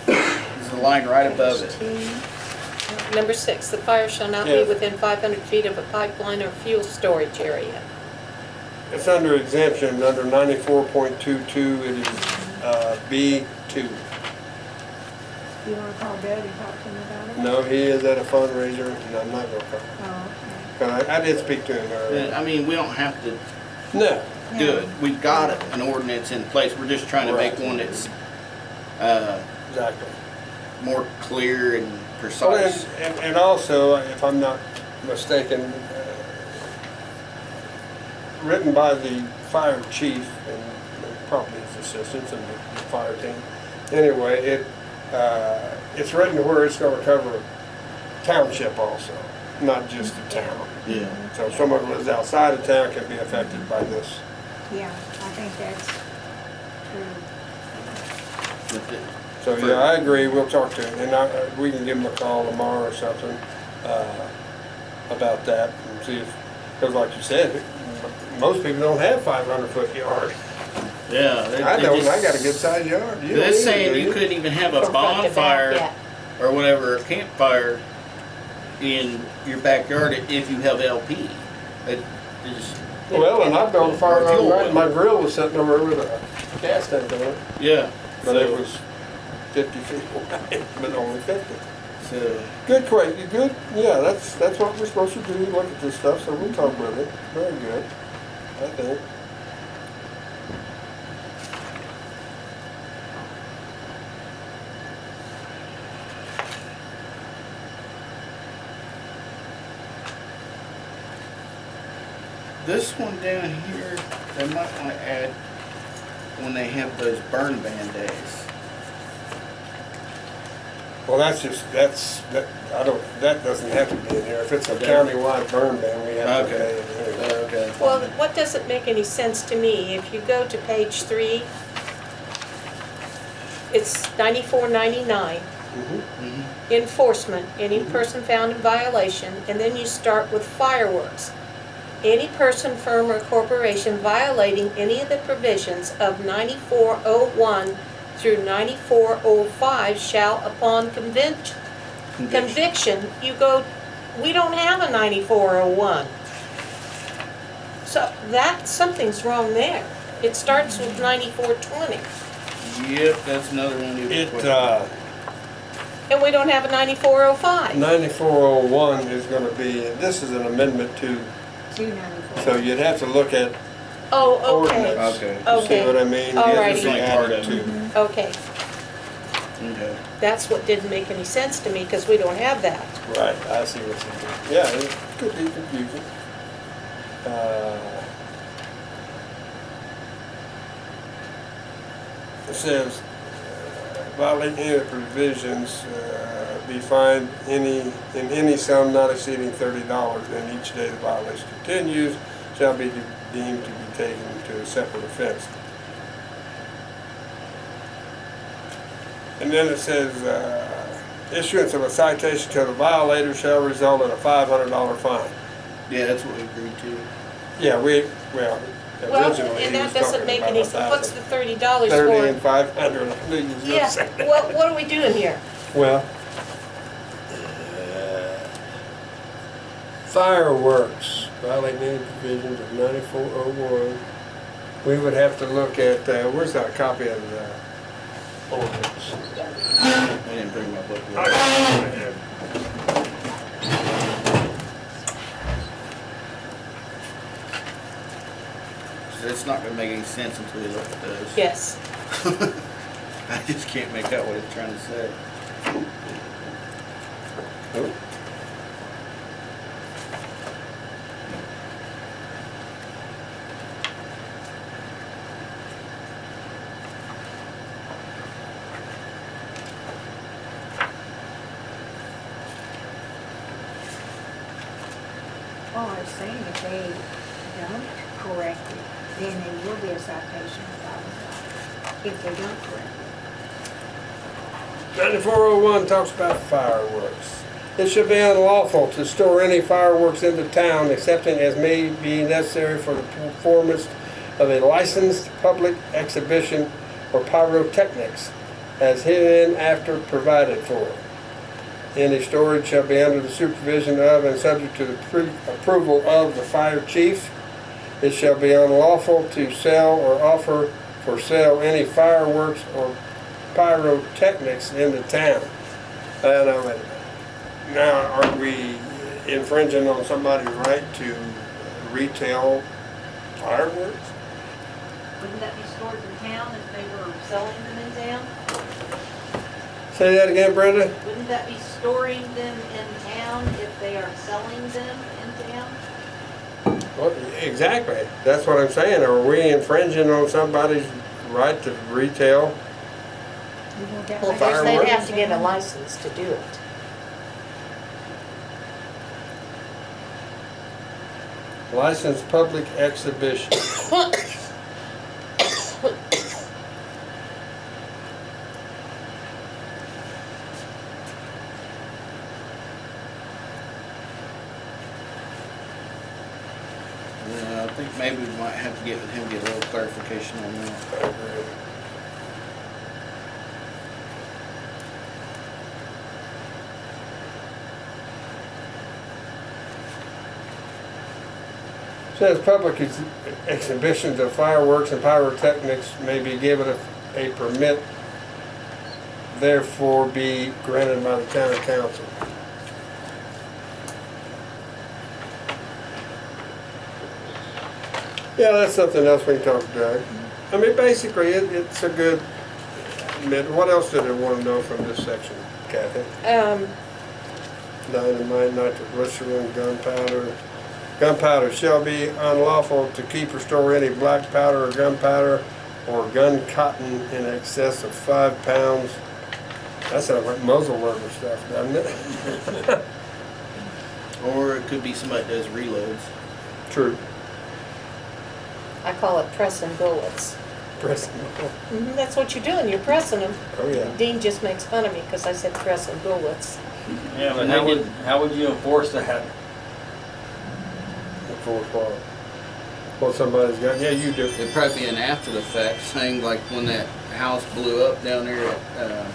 There's a line right above it. Page Number 6, the fire shall not be Yeah. within 500 feet of a pipeline or fuel storage area. It's under exemption, under 94.22, it is B2. two. You wanna call Doug and talk to him about it? No, he is at a fundraiser, and I'm not gonna call. Oh, 'Cause I did speak to him earlier. I mean, we don't have to No, okay. do it. We've got an ordinance in place. We're just trying to make Right. one that's exactly. more clear and Well, precise. and also, if I'm not mistaken, written by the fire chief and probably his assistants and the fire team. Anyway, it's written to where it's gonna cover township also, not just the town. Yeah. So if someone who lives outside of town can be affected by this. Yeah, I think that's true. But the- So, yeah, I agree, we'll talk to him, and we can give him a call tomorrow or something, about that, and see if, because like you said, most people don't have 500-foot yard. Yeah. I don't, I got a good sized yard. You don't This either, saying do you couldn't even have a From front to back, bonfire yeah. or whatever, a campfire in your backyard if you have LP. It is, Well, and I built a fire Or last fuel night, oil. my grill was sitting over there with a gas tank on it, yeah. but it was 50 feet wide, but only 50. So, Good question, good, yeah, that's what we're supposed to do, look at this stuff, so we'll talk with it. Very good, I think. this one down here, they might want to add when they have those burn ban days. Well, that, that doesn't have to be in here. If it's a countywide burn ban, we have to pay it anyway. Okay. Well, what doesn't make any sense to me, if you go to page 3, it's $94.99. Mhm. Mhm. Enforcement, any person found in violation, and then you start with fireworks. Any person, firm, or corporation violating any of the provisions of 9401 through 9405 shall, upon conviction, you go, we don't have a 9401. So that, something's wrong there. It starts with 9420, Yep, that's another one. and we don't have a 9405. 9401 is gonna be, this is an amendment to, 294. so you'd have to look at Oh, okay, ordinance. Okay. You see Okay. what I mean? Alrighty. This is added to. okay. Okay. That's what didn't make any sense to me, because we don't have that. Right, I see what you're doing. Yeah, it could be confusing. It says, violate any of the provisions, be fined in any sum not exceeding $30, and each day the violation continues shall be deemed to be taken to a separate offense. And then it says, issuance of a citation to the violator shall result in a $500 fine. Yeah, that's what we agreed to. Yeah, well, Well, originally he and was that doesn't talking make about any sense. What's the $30 30 for? and 500. I knew you was gonna Yeah, say that. what are we doing here? Well, fireworks, violating any provisions of 9401. We would have to look at, where's that copy of the ordinance? I didn't bring my book with me. So it's not gonna make any sense until we look at those. Yes. I just can't make out what it's trying to say. Nope. Well, I was saying if they don't correct it, then there will be a citation of $5,000 if they don't correct it. 9401 talks about fireworks. It should be unlawful to store any fireworks in the town excepting as may be necessary for the performance of a licensed public exhibition or pyrotechnics as hereinafter provided for. Any storage shall be under the supervision of and subject to the approval of the fire chief. It shall be unlawful to sell or offer for sale any fireworks or pyrotechnics in the town. Now, wait a minute. Now, are we infringing on somebody's right to retail fireworks? Wouldn't that be stored in town if they were selling them in town? Say that again, Brenda? Wouldn't that be storing them in town if they are selling them in town? Well, exactly. That's what I'm saying. Are we infringing on somebody's right to retail? You want that Well, like first they'd Fireworks? have to get a license to do it. Licensed public exhibition. Yeah, I think maybe we might have to get with him, get a little clarification on that. I agree. Says public exhibitions of fireworks and pyrotechnics may be given a permit therefore be granted by the town council. Yeah, that's something else we can talk to Doug. I mean, basically, it's a good, what else did I want to know from this section, Kathy? Dynamite, nitroglycerin, gunpowder. Gunpowder shall be unlawful to keep or store any black powder or gunpowder or gun cotton in excess of 5 pounds. That sounds like muzzle loader stuff, doesn't it? Or it could be somebody that does reloads. True. I call it pressing bullets. Pressing. That's what you're doing, you're pressing them. Oh, yeah. Dean just makes fun of me because I said pressing bullets. Yeah, but And how they would, how would you enforce that? Before what? What somebody's got, yeah, you do. It'd probably be an after the fact thing, like when that house blew up down there at,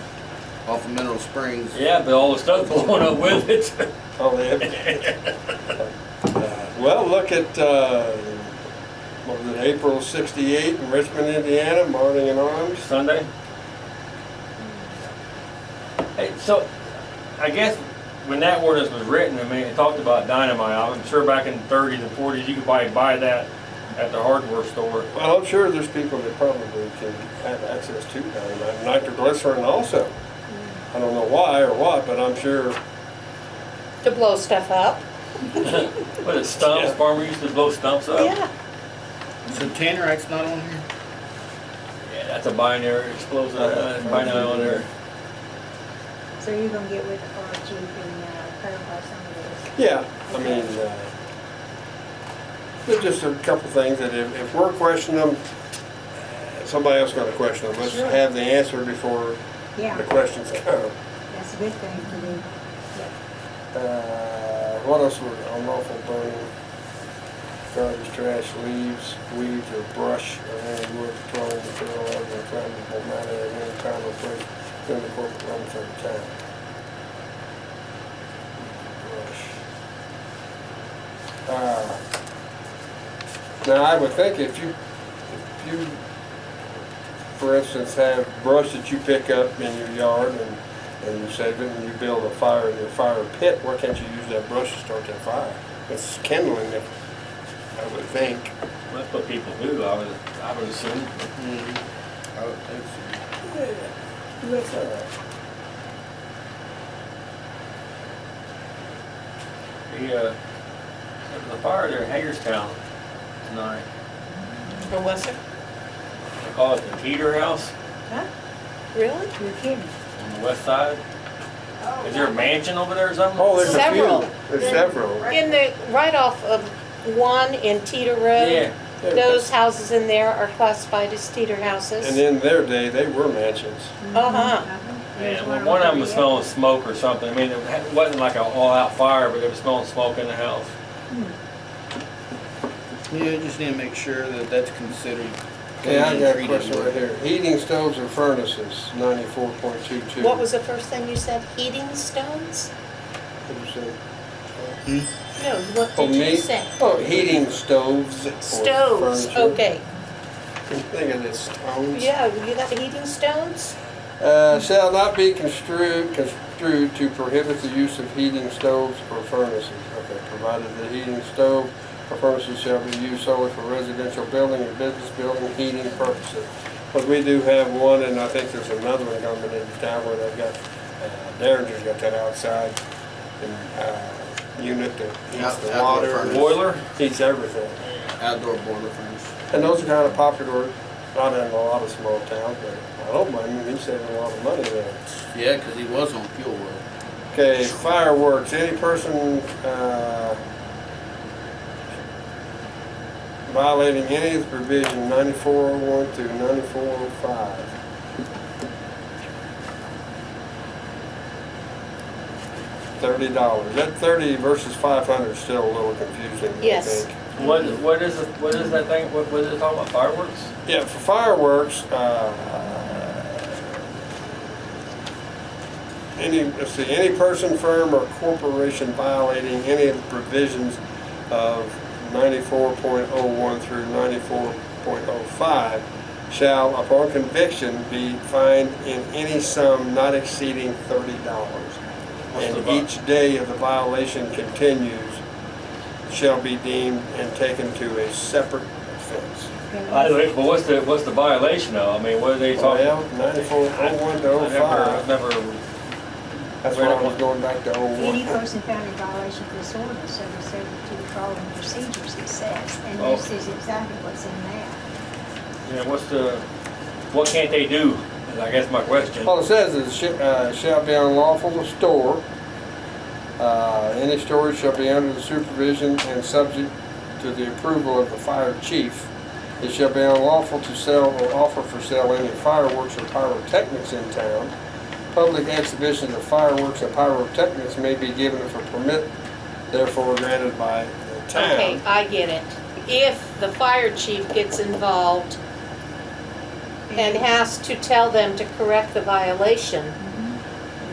off of Mineral Springs. Yeah, but all the stuff blowing up with it. Oh, they have. Well, look at, what was it, April '68 in Richmond, Indiana, Morning in Arms. Sunday. Hey, so, I guess when that ordinance was written, I mean, it talked about dynamite. I'm sure back in the 30s and 40s, you could probably buy that at the hardware store. Well, I'm sure there's people that probably can have access to dynamite, nitroglycerin also. I don't know why or what, but I'm sure. To blow stuff up. What is stumps? Yeah. Farmer used to blow stumps up? Yeah. So Tannerite's not on here? Yeah, that's a binary explosive, binary on there. So you're gonna get with the fire chief and clarify some of this? Yeah, I mean, there's just a couple things that if we're questioning them, somebody else gonna question them. Let's Sure. have the answer before Yeah, the questions come. that's a good thing to do. What else was unlawful burning? Garbage, trash, leaves, weeds, or brush, or any wood, petroleum material, or other inflammable matter at any time or place within the corporate limits of the town. Brush. Now, I would think if you, for instance, have brush that you pick up in your yard and you save it and you build a fire in your fire pit, why can't you use that brush to start that fire? It's kindling it, I would think. That's what people do, I would assume. I would think so. Yeah, that's all right. There was a fire there in Hagerstown tonight. Or was it? They call it the Teeter House Huh? Really? You're kidding? on the west side. Is there a mansion over there or something? Oh, there's Several. a few. There's several. In the, right off of 1 in Teeter Road. Yeah. Those houses in there are classified as Teeter houses. And in their day, they were mansions. Uh-huh. There's Yeah, one of them was 38. smelling smoke or something. I mean, it wasn't like an all-out fire, but it was smelling smoke in the house. Yeah, just need to make sure that that's considered. Okay, I got a treated question wood. right here. Heating stoves or furnaces, 94.22. What was the first thing you said? Heating stones? What did you say? No, what Oh, did you me? say? Oh, heating stoves. or Stoves, furniture. okay. I'm thinking it's stones. Yeah, you got heating stones? Shall not be construed to prohibit the use of heating stoves or furnaces. Okay, provided the heating stove or furnaces shall be used solely for residential building or business building heating purposes. But we do have one, and I think there's another one coming into town where they've got, Derringer's got that outside unit that heats the Outdoor water. furnace. Boiler? Heats everything. Outdoor boiler furnace. And those are kind of popular, not in a lot of small towns, but I don't blame him, he's saving a lot of money there. Yeah, because he was on fuel oil. Okay, fireworks, any person violating any of the provision 9401 through 9405. $30. That 30 versus 500 is still a little confusing, I Yes. think. What is that thing? What is it talking about? Fireworks? Yeah, for fireworks, any person, firm, or corporation violating any of the provisions of 94.01 through 94.05 shall, upon conviction, be fined in any sum not exceeding $30. And each day of the violation continues shall be deemed and taken to a separate offense. But what's the violation though? I mean, what are they talking? Well, 9401 to I've 05. never, That's why I was going back to Any 01. person found in violation of this ordinance shall be subject to the following procedures, it says, and Oh. this is exactly what's in there. what can't they do? I guess my question. All it says is shall be unlawful to store. Any storage shall be under the supervision and subject to the approval of the fire chief. It shall be unlawful to sell or offer for sale any fireworks or pyrotechnics in town. Public exhibitions of fireworks and pyrotechnics may be given if a permit therefore granted by the town. Okay, I get it. If the fire chief gets involved and has to tell them to correct the violation,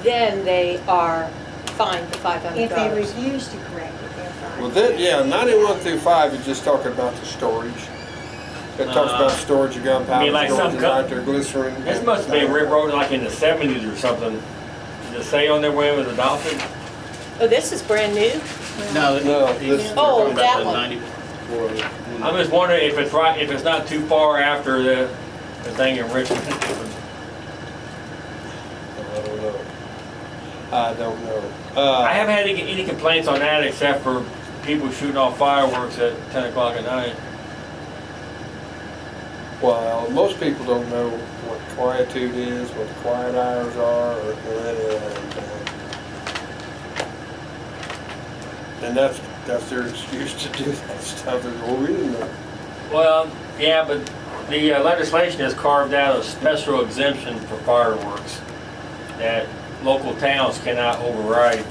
then they are fined the $500. If they refuse to correct it, they're fined. Well, then, yeah, 91 through 5 is just talking about the storage. It talks about storage of gunpowder, like storage some of nitroglycerin. This and- must have been railroad like in the 70s or something. Did it say on there when it was adopted? Oh, this is brand new? No, No, he's this- Oh, talking about that the one. 94. I'm just wondering if it's right, if it's not too far after the thing in Richmond. I don't know. I don't know. I haven't had any complaints on that except for people shooting off fireworks at 10 o'clock at night. Well, most people don't know what quietude is, what the quiet hours are, or any of that in town. And that's their excuse to do that stuff. Is, well, we didn't know. Well, yeah, but the legislation has carved out a special exemption for fireworks that local towns cannot override.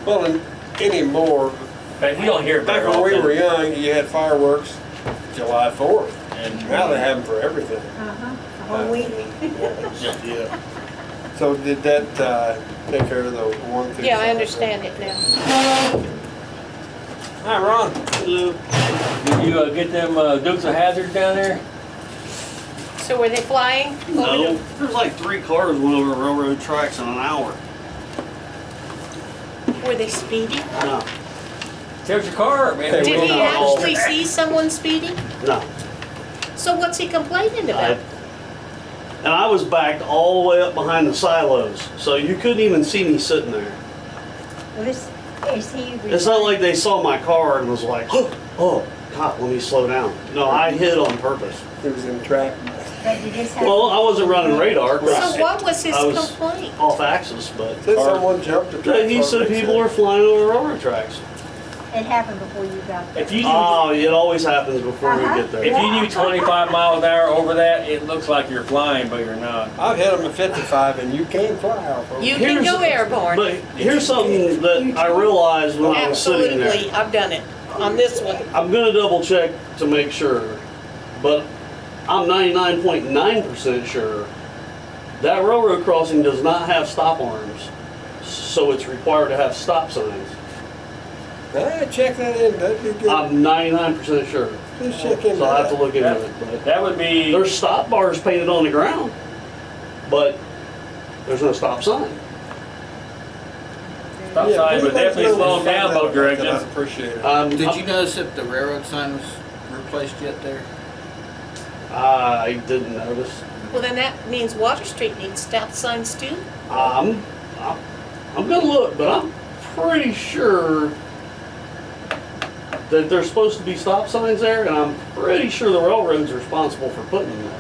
Well, and anymore, But we don't hear back very when we often. were young, you had fireworks July 4th. And Now they have them for everything. Uh-huh, a whole week. Yeah. So did that take care of the 1 through Yeah, I 5? understand it now. Hi, Ron. Hello. Did you get them Dukes of Hazzard down there? So were they flying? No, there's like 3 cars went over railroad tracks in an hour. Were they speeding? No, There's your car, man. Hey, Did we'll he not- actually see someone speeding? no. So what's he complaining I, about? and I was backed all the way up behind the silos, so you couldn't even see me sitting there. Well, this, is he? It's not like they saw my car and was like, oh, God, let me slow down. No, I hit on purpose. It was in trap. But did this happen? Well, I wasn't running radar. 'cause So what was his I was complaint? off axis, but Said someone jumped the track. he said people were flying over railroad tracks. It happened before you got there. If you Oh, it always happens before we get there. if you do 25 miles an hour over that, it looks like you're flying, but you're not. I've hit them at 55 and you can fly off of You them. can go airborne. But here's something that I realized when I was sitting there. Absolutely, I've done it on this one. I'm gonna double check to make sure, but I'm 99.9% sure that railroad crossing does not have stop arms, so it's required to have stop signs. Check that in, that'd be good. I'm 99% sure, Just check in so I have to that. look into it. But That would be, there's stop bars painted on the ground, but there's no stop sign. stop Yeah, sign would we'd like to definitely know slow when them you down find both out about that. directions. I'd appreciate it. Did you notice if the railroad sign was replaced yet there? I didn't notice. Well, then that means Water Street needs stop signs too? I'm gonna look, but I'm pretty sure that there's supposed to be stop signs there, and I'm pretty sure the railroad's responsible for putting them there.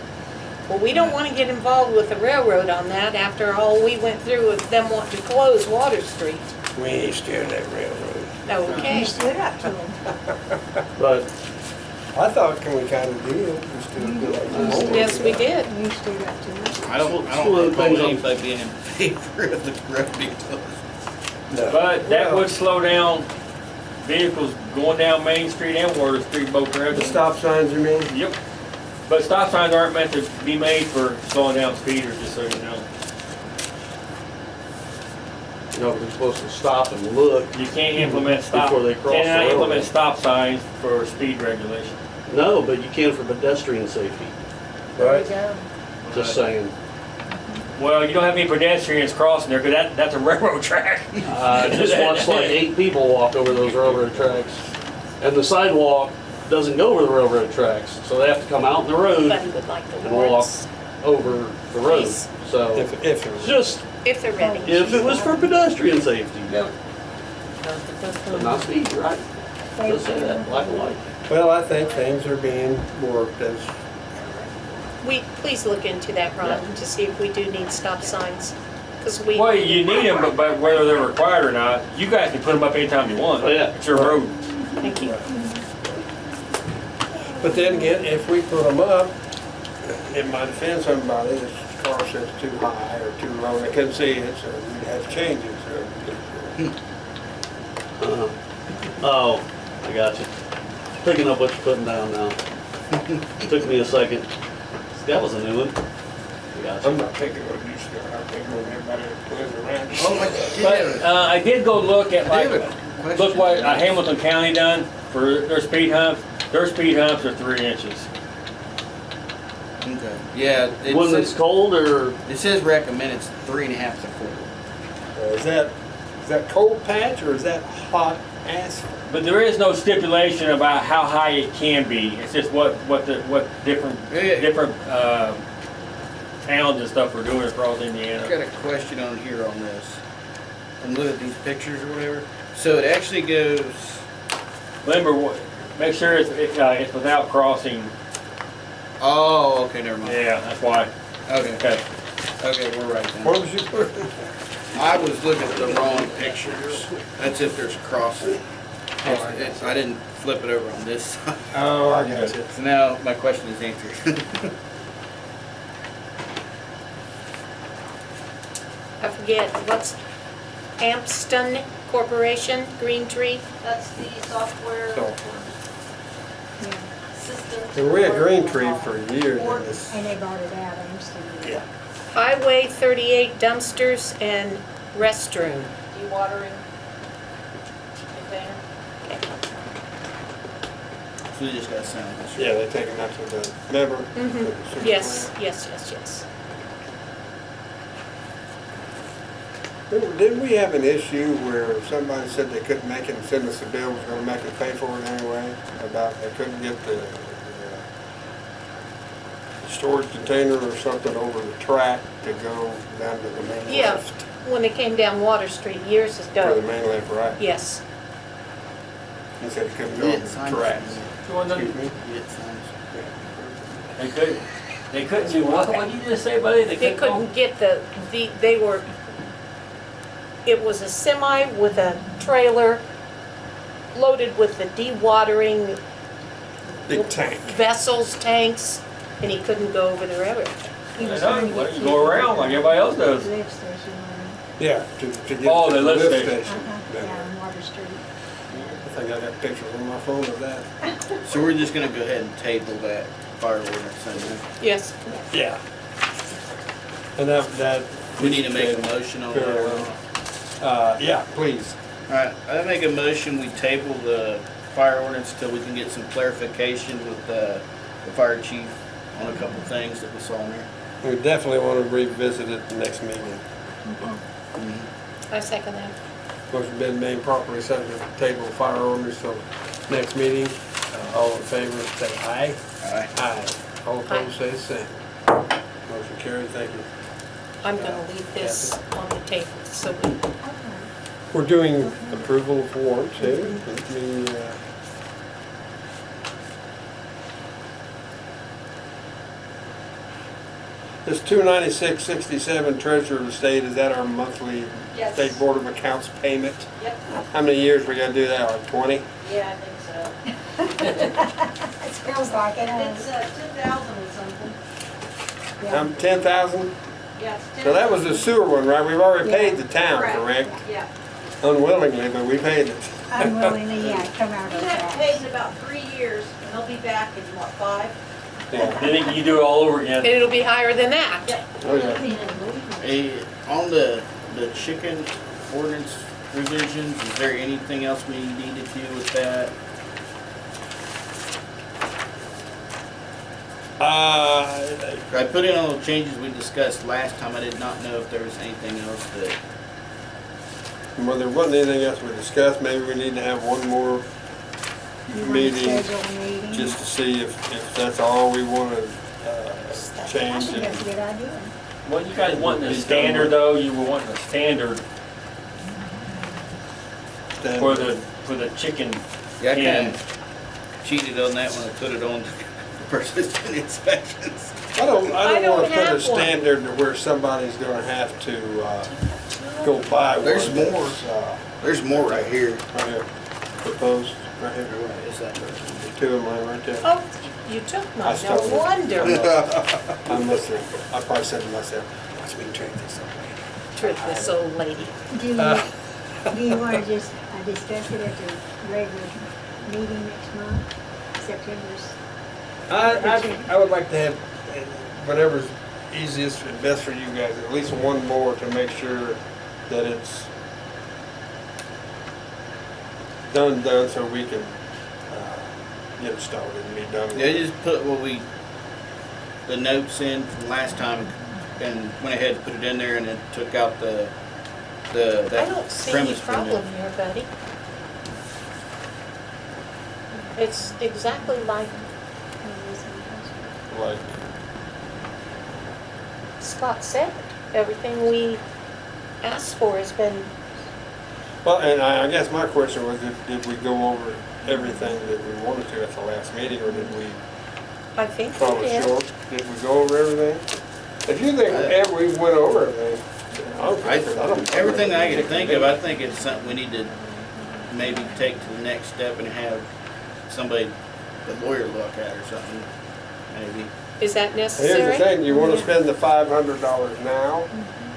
Well, we don't want to get involved with the railroad on that after all we went through with them wanting to close Water Street. We ain't steering that railroad. Okay. You stood up to him. But I thought, can we kind of deal? We stood up to it. Yes, we did. You stood up to him. I don't It's one of the recall things I'm- anybody being in favor of the road being closed. No. But that Well, would slow down vehicles going down Main Street and Water Street both The directions. stop signs, you mean? Yep. But stop signs aren't meant to be made for slowing down speeders, just so you know. they're supposed to stop and look. You can't implement stop, Before they cross the cannot road. implement stop signs for speed regulation. No, but you can for pedestrian safety. There you Right. go. Just saying. Well, you don't have any pedestrians crossing there, because that's a railroad track. I just watched like 8 people walk over those railroad tracks. And the sidewalk doesn't go over the railroad tracks, so they have to come out in the road Buddy would like the and walk warrants, over the road. Please. So, If it was. just if they're ready. if it was for pedestrian safety, but not speed, right? Just say that, black and white. Well, I think things are being worked as, Please look into that, Ron, to see if we do need stop signs, because we. Well, you need them, but whether they're required or not, you guys can put them up anytime you want. Oh, yeah. It's your road. Thank you. but then again, if we put them up, it might offend somebody, this car says too high or too low, and they couldn't see it, so we'd have to change it, so. Oh, I got you. Picking up what you're putting down now. Took me a second. That was a new one. I got I'm you. not picking on you, Scott, I'm picking on everybody that lives around. Oh, But I did go look at I have like, a question. look what Hamilton County done for their speed humps. Their speed humps are 3 inches. Okay. Yeah, When it's cold or it says recommend it's 3.5 to 4. Is that cold patch or is that hot asphalt? But there is no stipulation about how high it can be. It's just what different Yeah. different towns and stuff are doing across Indiana. I got a question on here on this. I'm looking at these pictures or whatever. So it actually goes. Remember, make sure it's without crossing. Oh, okay, never mind. Yeah, that's why. Okay, Okay. okay, we're right then. Where was you put it? I was looking at the wrong pictures. That's if there's a crossing. I didn't flip it over on this side. Oh, I got you. So now my question is answered. I forget, what's Ampston Corporation, Green Tree? That's the software So, system. and we had Green Tree for years in this. And they bought it out, Amsterdam. Yeah. Highway 38 dumpsters and restroom. Dewatering container. So we just got to sign this. Yeah, they take them out to the member. Mm-hmm. Yes, yes, yes, yes. Didn't we have an issue where somebody said they couldn't make it and send us a bill, was gonna make us pay for it anyway? About they couldn't get the storage container or something over the track to go down to the main Yeah. lift? When they came down Water Street years For the ago. main lift, right? Yes. He said he couldn't go Yeah, over the sign tracks. it. Excuse me? Get signs. They couldn't do what? What did you just say, buddy? They couldn't get it was a semi with a trailer loaded with the dewatering Big tank. vessels, tanks, and he couldn't go over the railroad. He was I know, trying to why get don't you go around like everybody else does? Lift station on, Yeah, to get Oh, to the lift station. Yeah. yeah, on Water Street. I think I got pictures on my phone of that. So we're just gonna go ahead and table that fire ordinance then. Yes. Yeah. And that. We need to make a motion on that. Yeah, please. Alright, I make a motion, we table the fire ordinance till we can get some clarification with the fire chief on a couple things that we saw in there. We definitely want to revisit it the next meeting. I second that. Motion been made properly subject to table fire orders till next meeting. All in favor, say aye. Aye. Aye. All opposed, say the same. Motion carried, thank you. I'm gonna leave this on the table, so we, We're doing approval of warrants here. This 296.67 Treasurer of the State, is that our monthly Yes. State Board of Accounts payment? Yep, How many years we gotta do that, like 20? yeah, I think so. It feels like it. It's 10,000 or something. Yeah. 10,000? Yeah, it's 10,000. So that was the sewer one, right? We've already paid the town, correct? Yeah. Unwillingly, but we paid it. Unwillingly, yeah, come out We of haven't that. paid in about 3 years, and they'll be back in, what, 5? Yeah. Then you do it all over again. and it'll be higher than that. Yep. Oh, yeah. Hey, on the chicken ordinance revisions, is there anything else we need to do with that? I put in all the changes we discussed last time. I did not know if there was anything else that, well, there wasn't anything else we discussed. Maybe we need to have one more You want to meeting schedule a meeting? just to see if that's all we want to I change. think that's a good idea. Well, you guys wanting a standard though, you were wanting a standard for the chicken. yeah, I Yeah. kinda cheated on that when I put it on the person that's doing inspections. I don't want don't to put a have one. standard to where somebody's going to have to go buy one. There's more. that's, There's more right here. Right here, proposed, right here. Is that Two of mine right there. Oh, you took I mine, stole no it. wonder. I must have, I probably said to myself, watch me drink this over here. Trick this old lady. Do you want to just discuss it at the regular meeting next month, September's? I would like to have, whatever's easiest and best for you guys, at least one more to make sure that it's done, so we can get it started and be done. Yeah, just put the notes in from last time and went ahead and put it in there and then took out I that don't see any premise from problem there. here, buddy. It's exactly like Like, Scott said. Everything we asked for has been, well, and I guess my question was, did we go over everything that we wanted to at the last meeting, or did we I think fall we did. short? Did we go over everything? If you think we went over everything, Everything I can think of, I think it's something we need to maybe take to the next step and have somebody, the lawyer look at or something, maybe. Is that Here's necessary? the thing, you wanna spend the $500 now,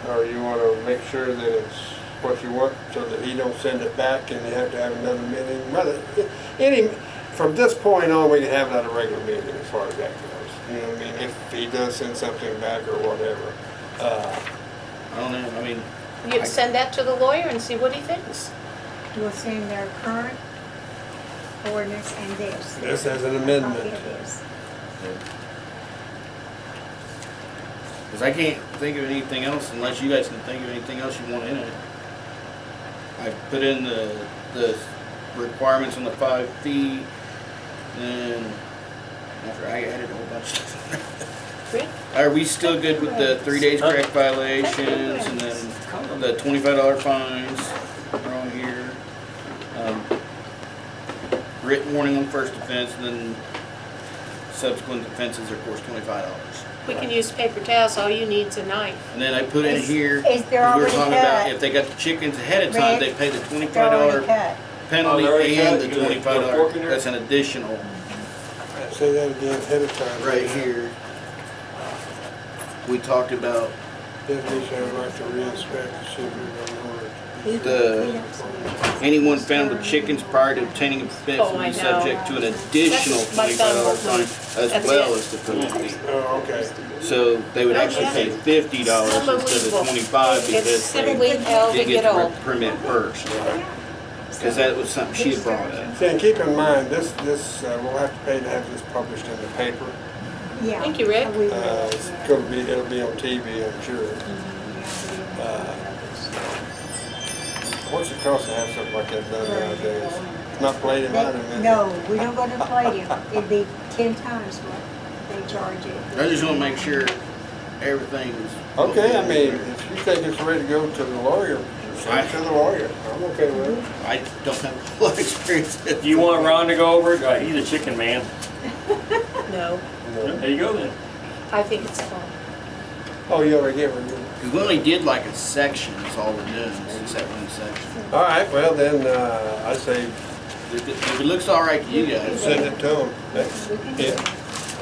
or you wanna make sure that it's what you want, so that he don't send it back and you have to have another meeting? From this point on, we can have it at a regular meeting as far as that goes. You know what I mean? If he does send something back or whatever. I don't know, I mean, You send that to the lawyer and see what he thinks. We'll send their current ordinance and this. This as an Copy amendment. of this. because I can't think of anything else unless you guys can think of anything else you want in it. I put in the requirements on the 5 feet, and after I added a whole bunch of stuff. Rick? Are we still good with the 3 days correct violations and then the $25 fines are on here? Written warning on first offense, and then subsequent offenses are of course $25. We can use paper towels, all you need's a knife. And then I put in Is- here, is there we were already talking about cut? if they got the chickens ahead of time, Red? they pay the They're already $25 cut. penalty Oh, they're already and cut? the You gonna put a fork in $25. there? That's an additional Say that again ahead of time. right here. We talked about Deputies have right to re-inspect the chicken in order anyone found with chickens prior to obtaining a permit Oh, will I be know. subject to an additional That's my son $25 will fine do. as That's well it. as the penalty. Oh, okay. So they would Oh, actually yeah. pay $50 instead of Unbelievable. $25 It's because they simply hell to did get get the old. permit first. Because that was something she had brought up. See, and keep in mind, this, we'll have to pay to have this published in the paper. Yeah. Thank you, Rick. We will. It's gonna be, it'll be on TV, I'm sure. What's it cost to have something like that done nowadays? Not palladium item, is it? No, we don't go to palladium. It'd be 10 times what they charge it. I just want to make sure everything's. Okay, I mean, if you think it's ready to go to the lawyer, send it to the lawyer. I'm okay with it. I don't have a lot of experience. Do you want Ron to go over it? He's a chicken man. No, There you go then. I think it's fine. Oh, you already gave her. Because we only did like a section, is all we're doing, is that one section. All right, well then, I say If it looks all right to you guys, send it to them. We can do Yeah. it.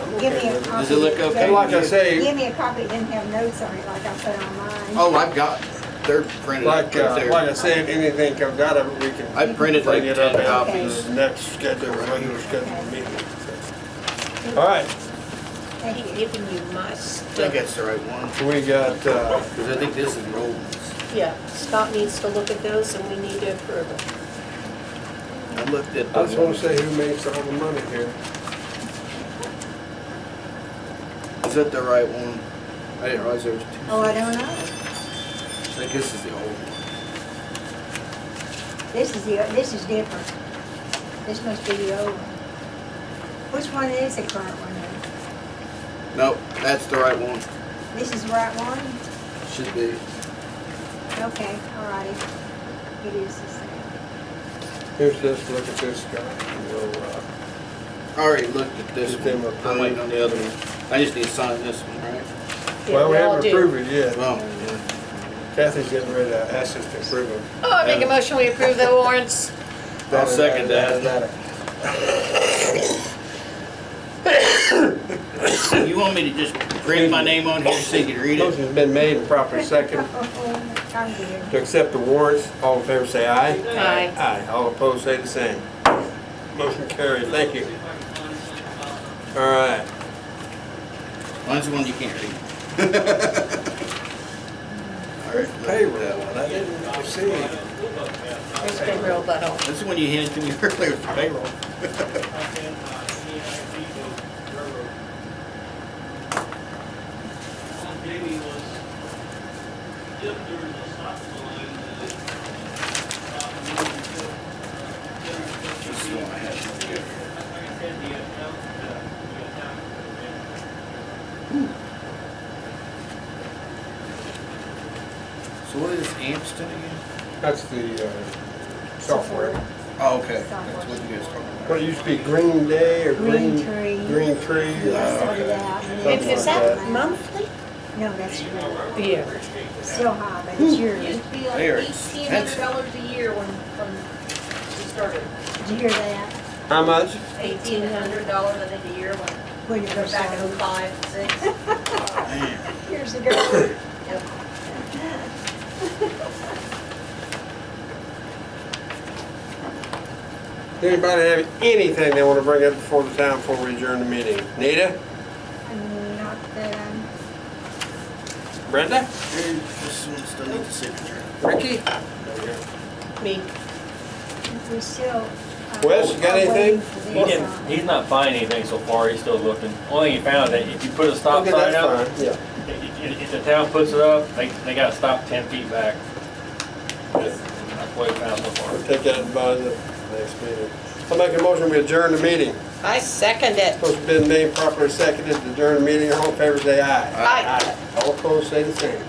I'm Give me okay a with it. copy. Does it look okay? And like I say, Give me a copy, it didn't have notes on it like I put on mine. oh, I've got, they're printed up like, right there. like I said, anything comes out of it, we can I printed like bring it up 10 at copies. the next schedule, regular scheduled meeting. All right, Thank He's you. giving you my I think stuff. that's the right one. we got, Because I think this is the old ones. Yeah, Scott needs to look at those and we need to approve it. I looked at I just wanna the, say who makes all the money here. Is that the right one? I didn't realize there was two. Oh, I don't know. I think this is the old one. This is different. This must be the old one. Which one is the current one then? Nope, that's the right one. This is the right one? Should be. Okay, all righty. It is the same. Here's this, look at this guy. We'll, I already looked at this Get them one. I'm waiting on the other one. I just need to sign this one, right? Well, we Yeah, all haven't do. approved it yet. Well, Kathy's getting ready to ask us to approve them. Oh, I make a motion, we approve the warrants. I'll second that. You want me to just print my name on here so you can read it? Motion's been made and properly second I'm good. to accept the warrants. All in favor say aye. Aye. Aye. All opposed say the same. Motion carried. Thank you. All right. Mine's the one you can't read. All right. Payroll, I didn't see. It's been real little. That's the one you handed to me earlier for payroll. Jamie was, if there was a stop line, This is the one I had. like I said, the account. So what is Amston again? That's the software. Oh, okay. That's what you guys talking about. What it used to be Green Day or Green Tree. Green Tree. Yeah, started out. and Something then- Is that monthly? No, that's yearly. Yeah. Still high, but it's yearly. Used to be like They are $1,800 a year when we started. Did you hear that? How much? $1,800, I think, a year when When it we were first back in started? 05, 6. Man. Years ago. Yep. Anybody have anything they want to bring up before the town before we adjourn the meeting? Nita? Not that I'm, Brenda? This one still needs a signature. Ricky? Me. we still. Wes, you got are anything? waiting for He this didn't, on. he's not finding anything so far, he's still looking. Only thing he found that if you put a stop Okay, sign that's up, fine. Yeah. if the town puts it up, they gotta stop 10 feet back. That's what he found so far. We'll take that by the next meeting. I'll make a motion, we adjourn the meeting. I second it. Motion been made, properly seconded, to adjourn the meeting. All in favor say aye. Aye. All opposed say the same.